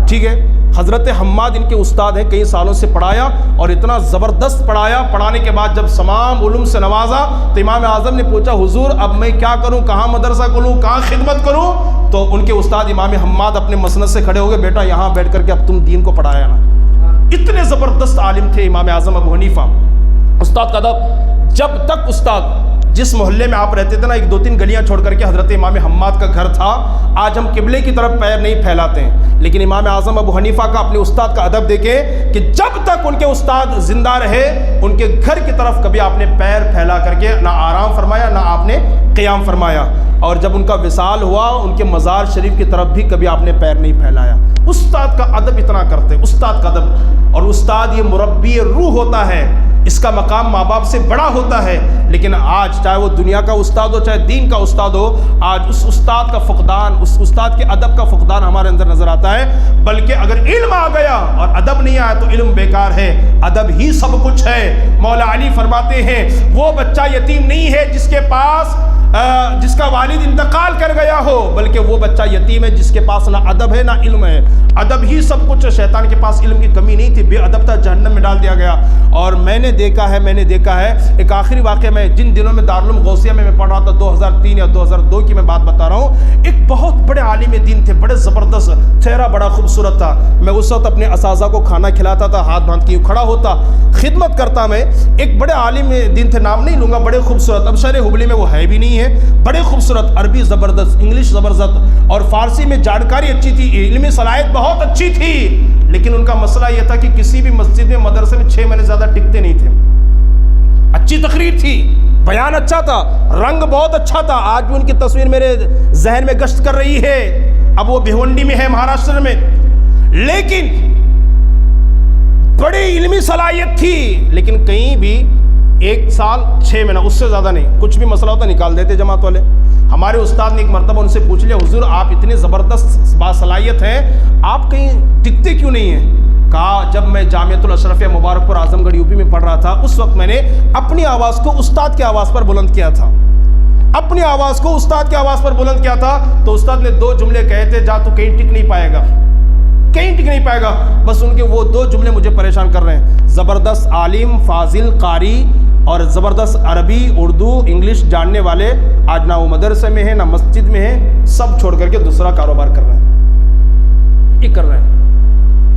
ٹھیک ہے، حضرت حماد ان کے استاد ہیں، کئی سالوں سے پڑھایا اور اتنا زبردست پڑھایا. پڑھانے کے بعد جب تمام علوم سے نوازا تو امام اعظم نے پوچھا حضور اب میں کیا کروں، کہاں مدرسہ کھولوں، کہاں خدمت کروں؟ تو ان کے استاد امام حماد اپنے مسند سے کھڑے ہو گئے، بیٹا یہاں بیٹھ کر کے اب تم دین کو پڑھایا نا. اتنے زبردست عالم تھے امام اعظم ابو حنیفہ. استاد کا ادب، جب تک استاد جس محلے میں آپ رہتے تھے نا، ایک دو تین گلیاں چھوڑ کر کے حضرت امام حماد کا گھر تھا. آج ہم قبلے کی طرف پیر نہیں پھیلاتے ہیں، لیکن امام اعظم ابو حنیفہ کا اپنے استاد کا ادب دیکھیں کہ جب تک ان کے استاد زندہ رہے ان کے گھر کی طرف کبھی آپ نے پیر پھیلا کر کے نہ آرام فرمایا نہ آپ نے قیام فرمایا. اور جب ان کا وصال ہوا ان کے مزار شریف کی طرف بھی کبھی آپ نے پیر نہیں پھیلایا. استاد کا ادب اتنا کرتے، استاد کا ادب. اور استاد یہ مربی روح ہوتا ہے، اس کا مقام ماں باپ سے بڑا ہوتا ہے. لیکن آج چاہے وہ دنیا کا استاد ہو چاہے دین کا استاد ہو، آج اس استاد کا فقدان، اس استاد کے ادب کا فقدان ہمارے اندر نظر آتا ہے. بلکہ اگر علم آ گیا اور ادب نہیں آیا تو علم بیکار ہے. ادب ہی سب کچھ ہے. مولا علی فرماتے ہیں وہ بچہ یتیم نہیں ہے جس کے پاس جس کا والد انتقال کر گیا ہو، بلکہ وہ بچہ یتیم ہے جس کے پاس نہ ادب ہے نہ علم ہے. ادب ہی سب کچھ ہے. شیطان کے پاس علم کی کمی نہیں تھی، بے ادب تھا، جہنم میں ڈال دیا گیا. اور میں نے دیکھا ہے ایک آخری واقعہ، میں جن دنوں میں دارالعلوم غوثیہ میں پڑھ رہا تھا 2003 یا 2002 کی میں بات بتا رہا ہوں، ایک بہت بڑے عالم دین تھے، بڑے زبردست، چہرہ بڑا خوبصورت تھا. میں اس وقت اپنے اساتذہ کو کھانا کھلاتا تھا، ہاتھ باندھ کے کھڑا ہوتا، خدمت کرتا. میں ایک بڑے عالم دین تھے، نام نہیں لوں گا، بڑے خوبصورت. اب شہر ہبلی میں وہ ہے بھی نہیں ہے. بڑے خوبصورت، عربی زبردست، انگلش زبردست، اور فارسی میں جانکاری اچھی تھی، علمی صلاحیت بہت اچھی تھی. لیکن ان کا مسئلہ یہ تھا کہ کسی بھی مسجد میں مدرسے میں 6 مہینے زیادہ ٹکتے نہیں تھے. اچھی تقریر تھی، بیان اچھا تھا، رنگ بہت اچھا تھا. آج بھی ان کی تصویر میرے ذہن میں گشت کر رہی ہے. اب وہ بھیونڈی میں ہے، مہاراشٹر میں. لیکن بڑی علمی صلاحیت تھی، لیکن کہیں بھی 1 سال 6 مہینہ اس سے زیادہ نہیں، کچھ بھی مسئلہ ہوتا نکال دیتے جماعت والے. ہمارے استاد نے ایک مرتبہ ان سے پوچھ لیا حضور آپ اتنے زبردست باصلاحیت ہیں، آپ کہیں ٹکتے کیوں نہیں ہیں؟ کہا جب میں جامعۃ الاشرفیہ مبارک پور اعظم گڑھ یوپی میں پڑھ رہا تھا اس وقت میں نے اپنی آواز کو استاد کی آواز پر بلند کیا تھا. اپنی آواز کو استاد کی آواز پر بلند کیا تھا تو استاد نے 2 جملے کہے تھے، جا تو کہیں ٹک نہیں پائے گا، کہیں ٹک نہیں پائے گا. بس ان کے وہ 2 جملے مجھے پریشان کر رہے ہیں. زبردست عالم، فاضل، قاری اور زبردست عربی، اردو، انگلش جاننے والے آج نہ وہ مدرسے میں ہیں نہ مسجد میں ہیں، سب چھوڑ کر کے دوسرا کاروبار کر رہے ہیں. یہ کر رہے ہیں.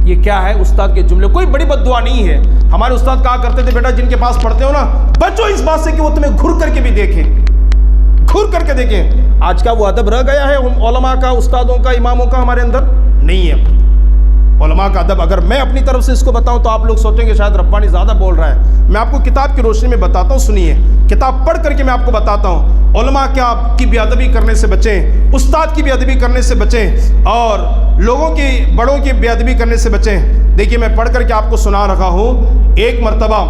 یہ کیا ہے؟ استاد کے جملے. کوئی بڑی بد دعا نہیں ہے. ہمارے استاد کہا کرتے تھے بیٹا جن کے پاس پڑھتے ہو نا بچو اس بات سے کہ وہ تمہیں گھر کر کے بھی دیکھیں، گھر کر کے دیکھیں. آج کا وہ ادب رہ گیا ہے علماء کا، استادوں کا، اماموں کا ہمارے اندر نہیں ہے. علماء کا ادب اگر میں اپنی طرف سے اس کو بتاؤں تو آپ لوگ سوچیں گے شاید ربانی زیادہ بول رہا ہے. میں آپ کو کتاب کی روشنی میں بتاتا ہوں، سنیے. کتاب پڑھ کر کے میں آپ کو بتاتا ہوں. علماء کیا کی بے ادبی کرنے سے بچیں، استاد کی بے ادبی کرنے سے بچیں، اور لوگوں کی، بڑوں کی بے ادبی کرنے سے بچیں. دیکھیے میں پڑھ کر کے آپ کو سنا رہا ہوں. ایک مرتبہ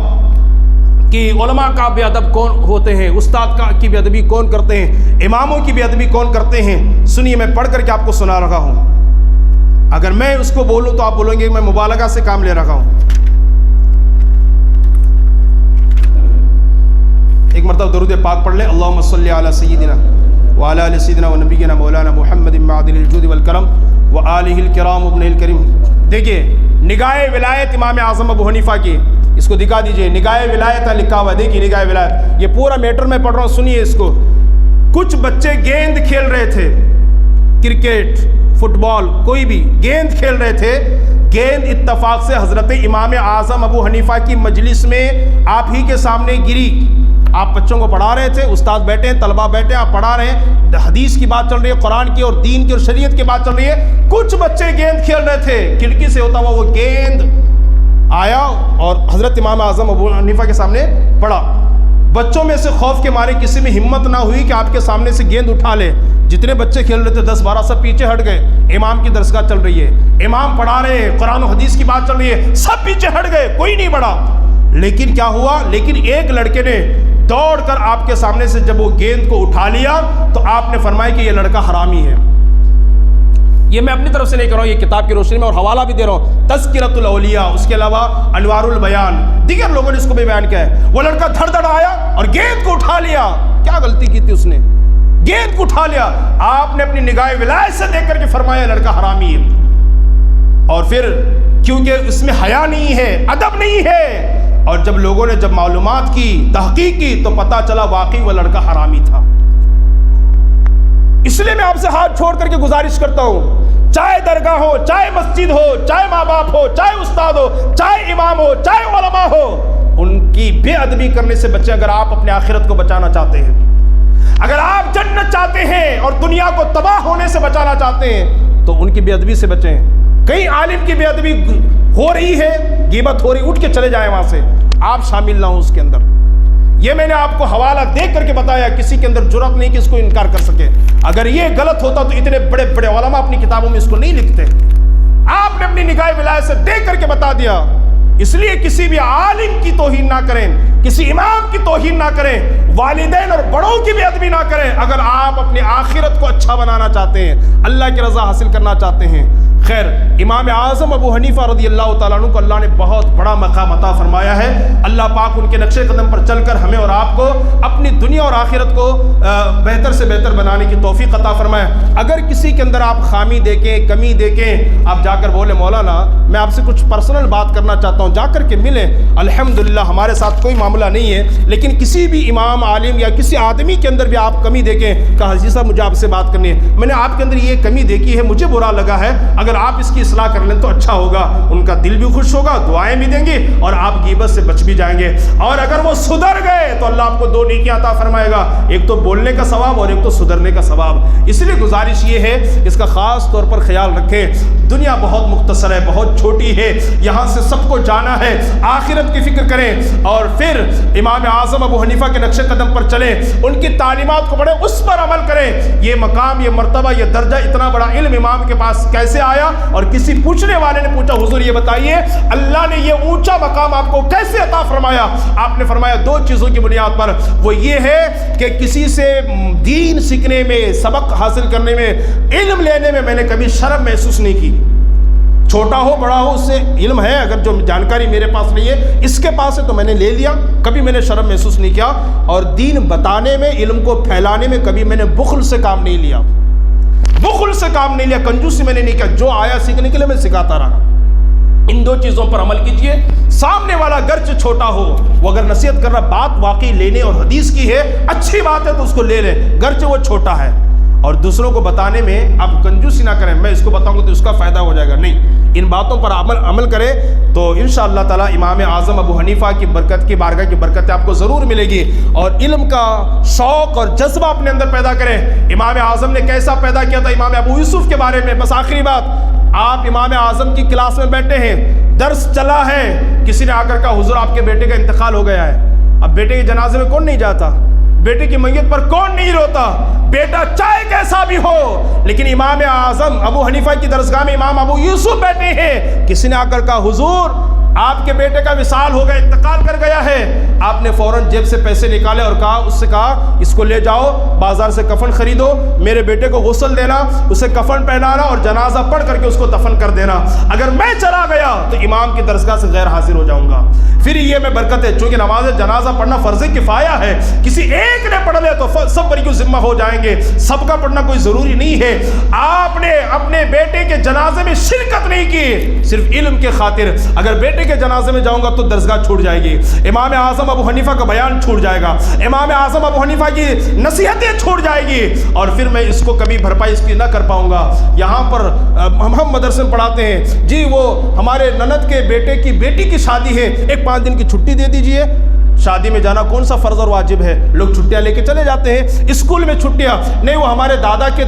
کہ علماء کا بے ادب کون ہوتے ہیں، استاد کا کی بے ادبی کون کرتے ہیں، اماموں کی بے ادبی کون کرتے ہیں. سنیے میں پڑھ کر کے آپ کو سنا رہا ہوں. اگر میں اس کو بولوں تو آپ بولیں گے کہ میں مبالغہ سے کام لے رہا ہوں. ایک مرتبہ درود پاک پڑھ لیں. اللہم صلی علی سیدنا وعلی آل سیدنا و نبینا مولانا محمد معدن الجود والکرم وآلہ الکرام ابن الکریم. دیکھیے نگاہ ولایت امام اعظم ابو حنیفہ کی. اس کو دکھا دیجئے، نگاہ ولایت لکھا ہوا، دیکھیے نگاہ ولایت، یہ پورا میٹر میں پڑھ رہا ہوں، سنیے اس کو۔ کچھ بچے گیند کھیل رہے تھے، کرکٹ، فٹ بال، کوئی بھی گیند کھیل رہے تھے، گیند اتفاق سے حضرت امام اعظم ابو حنیفہ کی مجلس میں آپ ہی کے سامنے گری۔ آپ بچوں کو پڑھا رہے تھے، استاد بیٹھے ہیں، طلبہ بیٹھے ہیں، آپ پڑھا رہے ہیں، حدیث کی بات چل رہی ہے، قرآن کی اور دین کی اور شریعت کی بات چل رہی ہے، کچھ بچے گیند کھیل رہے تھے، کھڑکی سے ہوتا ہوا وہ گیند آیا اور حضرت امام اعظم ابو حنیفہ کے سامنے پڑا۔ بچوں میں سے خوف کے مارے کسی میں ہمت نہ ہوئی کہ آپ کے سامنے سے گیند اٹھا لے۔ جتنے بچے کھیل رہے تھے 10-12 سب پیچھے ہٹ گئے۔ امام کی درسگاہ چل رہی ہے، امام پڑھا رہے ہیں، قرآن و حدیث کی بات چل رہی ہے، سب پیچھے ہٹ گئے، کوئی نہیں بڑھا۔ لیکن کیا ہوا؟ لیکن ایک لڑکے نے دوڑ کر آپ کے سامنے سے جب وہ گیند کو اٹھا لیا تو آپ نے فرمایا کہ یہ لڑکا حرامی ہے۔ یہ میں اپنی طرف سے نہیں کر رہا ہوں، یہ کتاب کی روشنی میں، اور حوالہ بھی دے رہا ہوں، تذکرۃ الاولیاء، اس کے علاوہ انوار البیان، دیگر لوگوں نے اس کو بھی بیان کیا ہے۔ وہ لڑکا دھڑ دھڑ آیا اور گیند کو اٹھا لیا۔ کیا غلطی کی تھی اس نے؟ گیند کو اٹھا لیا۔ آپ نے اپنی نگاہ ولایت سے دیکھ کر کے فرمایا لڑکا حرامی ہے۔ اور پھر کیونکہ اس میں حیا نہیں ہے، ادب نہیں ہے، اور جب لوگوں نے جب معلومات کی، تحقیق کی، تو پتہ چلا واقعی وہ لڑکا حرامی تھا۔ اس لیے میں آپ سے ہاتھ چھوڑ کر کے گزارش کرتا ہوں، چاہے درگاہ ہو، چاہے مسجد ہو، چاہے ماں باپ ہو، چاہے استاد ہو، چاہے امام ہو، چاہے علماء ہو، ان کی بے ادبی کرنے سے بچیں۔ اگر آپ اپنے آخرت کو بچانا چاہتے ہیں، اگر آپ جنت چاہتے ہیں اور دنیا کو تباہ ہونے سے بچانا چاہتے ہیں، تو ان کی بے ادبی سے بچیں۔ کئی عالم کی بے ادبی ہو رہی ہے، غیبت ہو رہی، اٹھ کے چلے جائیں وہاں سے، آپ شامل نہ ہوں اس کے اندر۔ یہ میں نے آپ کو حوالہ دیکھ کر کے بتایا، کسی کے اندر جرأت نہیں کہ اس کو انکار کر سکے۔ اگر یہ غلط ہوتا تو اتنے بڑے بڑے علماء اپنی کتابوں میں اس کو نہیں لکھتے۔ آپ نے اپنی نگاہ ولایت سے دیکھ کر کے بتا دیا۔ اس لیے کسی بھی عالم کی توہین نہ کریں، کسی امام کی توہین نہ کریں، والدین اور بڑوں کی بھی ادبی نہ کریں۔ اگر آپ اپنی آخرت کو اچھا بنانا چاہتے ہیں، اللہ کی رضا حاصل کرنا چاہتے ہیں۔ خیر، امام اعظم ابو حنیفہ رضی اللہ تعالیٰ عنہ کو اللہ نے بہت بڑا مقام عطا فرمایا ہے۔ اللہ پاک ان کے نقش قدم پر چل کر ہمیں اور آپ کو اپنی دنیا اور آخرت کو بہتر سے بہتر بنانے کی توفیق عطا فرمائے۔ اگر کسی کے اندر آپ خامی دیکھیں، کمی دیکھیں، آپ جا کر بولے مولانا میں آپ سے کچھ پرسنل بات کرنا چاہتا ہوں، جا کر کے ملیں۔ الحمدللہ ہمارے ساتھ کوئی معاملہ نہیں ہے، لیکن کسی بھی امام، عالم یا کسی آدمی کے اندر بھی آپ کمی دیکھیں کہ حاجی صاحب مجھے آپ سے بات کرنی ہے، میں نے آپ کے اندر یہ کمی دیکھی ہے، مجھے برا لگا ہے، اگر آپ اس کی اصلاح کر لیں تو اچھا ہوگا، ان کا دل بھی خوش ہوگا، دعائیں بھی دیں گے اور آپ غیبت سے بچ بھی جائیں گے۔ اور اگر وہ سدھر گئے تو اللہ آپ کو 2 نیکیاں عطا فرمائے گا، ایک تو بولنے کا ثواب اور ایک تو سدھرنے کا ثواب۔ اس لیے گزارش یہ ہے اس کا خاص طور پر خیال رکھیں۔ دنیا بہت مختصر ہے، بہت چھوٹی ہے، یہاں سے سب کو جانا ہے، آخرت کی فکر کریں اور پھر امام اعظم ابو حنیفہ کے نقش قدم پر چلیں، ان کی تعلیمات کو پڑھیں، اس پر عمل کریں۔ یہ مقام، یہ مرتبہ، یہ درجہ، اتنا بڑا علم امام کے پاس کیسے آیا؟ اور کسی پوچھنے والے نے پوچھا حضور یہ بتائیے اللہ نے یہ اونچا مقام آپ کو کیسے عطا فرمایا؟ آپ نے فرمایا 2 چیزوں کی بنیاد پر، وہ یہ ہے کہ کسی سے دین سیکھنے میں، سبق حاصل کرنے میں، علم لینے میں نے کبھی شرم محسوس نہیں کی۔ چھوٹا ہو بڑا ہو، اس سے علم ہے، اگر جو جانکاری میرے پاس نہیں ہے اس کے پاس ہے تو میں نے لے لیا، کبھی میں نے شرم محسوس نہیں کیا۔ اور دین بتانے میں، علم کو پھیلانے میں کبھی میں نے بخل سے کام نہیں لیا، بخل سے کام نہیں لیا، کنجوسی میں نے نہیں کیا، جو آیا سیکھنے کے لیے میں سکھاتا رہا۔ ان 2 چیزوں پر عمل کیجئے۔ سامنے والا گرچہ چھوٹا ہو، وہ اگر نصیحت کر رہا، بات واقعی لینے اور حدیث کی ہے، اچھی بات ہے تو اس کو لے لیں، گرچہ وہ چھوٹا ہے۔ اور دوسروں کو بتانے میں آپ کنجوسی نہ کریں، میں اس کو بتاؤں گا تو اس کا فائدہ ہو جائے گا، نہیں، ان باتوں پر عمل کریں تو انشاءاللہ تعالی امام اعظم ابو حنیفہ کی برکت، کی بارگاہ کی برکت آپ کو ضرور ملے گی۔ اور علم کا شوق اور جذبہ اپنے اندر پیدا کریں۔ امام اعظم نے کیسا پیدا کیا تھا؟ امام ابو یوسف کے بارے میں بس آخری بات، آپ امام اعظم کی کلاس میں بیٹھے ہیں، درس چلا ہے، کسی نے آ کر کہا حضور آپ کے بیٹے کا انتقال ہو گیا ہے۔ اب بیٹے کے جنازے میں کون نہیں جاتا؟ بیٹے کی میت پر کون نہیں روتا؟ بیٹا چاہے کیسا بھی ہو، لیکن امام اعظم ابو حنیفہ کی درسگاہ میں امام ابو یوسف بیٹھے ہیں، کسی نے آ کر کہا حضور آپ کے بیٹے کا وصال ہو گیا، انتقال کر گیا ہے۔ آپ نے فوراً جیب سے پیسے نکالے اور کہا، اس سے کہا اس کو لے جاؤ بازار سے کفن خریدو، میرے بیٹے کو غسل دینا، اسے کفن پہنانا اور جنازہ پڑھ کر کے اس کو دفن کر دینا، اگر میں چلا گیا تو امام کی درسگاہ سے غیر حاضر ہو جاؤں گا۔ پھر یہ میں برکت ہے، چونکہ نماز جنازہ پڑھنا فرض کفایہ ہے، کسی ایک نے پڑھ لیا تو سب پر کیوں ذمہ ہو جائیں گے، سب کا پڑھنا کوئی ضروری نہیں ہے۔ آپ نے اپنے بیٹے کے جنازے میں شرکت نہیں کی، صرف علم کے خاطر، اگر بیٹے کے جنازے میں جاؤں گا تو درسگاہ چھوٹ جائے گی، امام اعظم ابو حنیفہ کا بیان چھوٹ جائے گا، امام اعظم ابو حنیفہ کی نصیحتیں چھوٹ جائے گی، اور پھر میں اس کو کبھی بھرپائی اس کی نہ کر پاؤں گا۔ یہاں پر ہم مدرسے میں پڑھاتے ہیں جی وہ ہمارے نند کے بیٹے کی بیٹی کی شادی ہے، ایک 5 دن کی چھٹی دے دیجئے۔ شادی میں جانا کون سا فرض اور واجب ہے؟ لوگ چھٹیاں لے کے چلے جاتے ہیں۔ اسکول میں چھٹیاں نہیں، وہ ہمارے دادا کے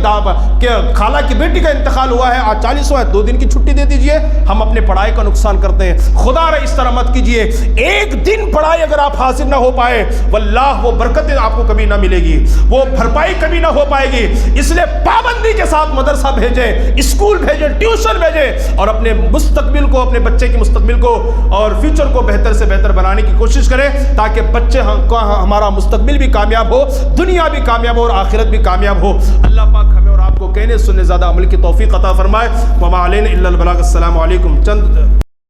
خالہ کی بیٹی کا انتقال ہوا ہے، آج 40واں ہے، 2 دن کی چھٹی دے دیجئے۔ ہم اپنے پڑھائی کا نقصان کرتے ہیں۔ خدا رہا اس طرح مت کیجئے۔ ایک دن پڑھائی اگر آپ حاصل نہ ہو پائے واللہ وہ برکتیں آپ کو کبھی نہ ملے گی، وہ بھرپائی کبھی نہ ہو پائے گی۔ اس لیے پابندی کے ساتھ مدرسہ بھیجیں، اسکول بھیجیں، ٹیوشن بھیجیں، اور اپنے مستقبل کو، اپنے بچے کے مستقبل کو اور فیوچر کو بہتر سے بہتر بنانے کی کوشش کریں، تاکہ بچے ہمارا مستقبل بھی کامیاب ہو، دنیا بھی کامیاب ہو اور آخرت بھی کامیاب ہو۔ اللہ پاک ہمیں اور آپ کو کہنے سننے زیادہ عمل کی توفیق عطا فرمائے۔ وما علینا الا البلاغ۔ السلام علیکم۔ چند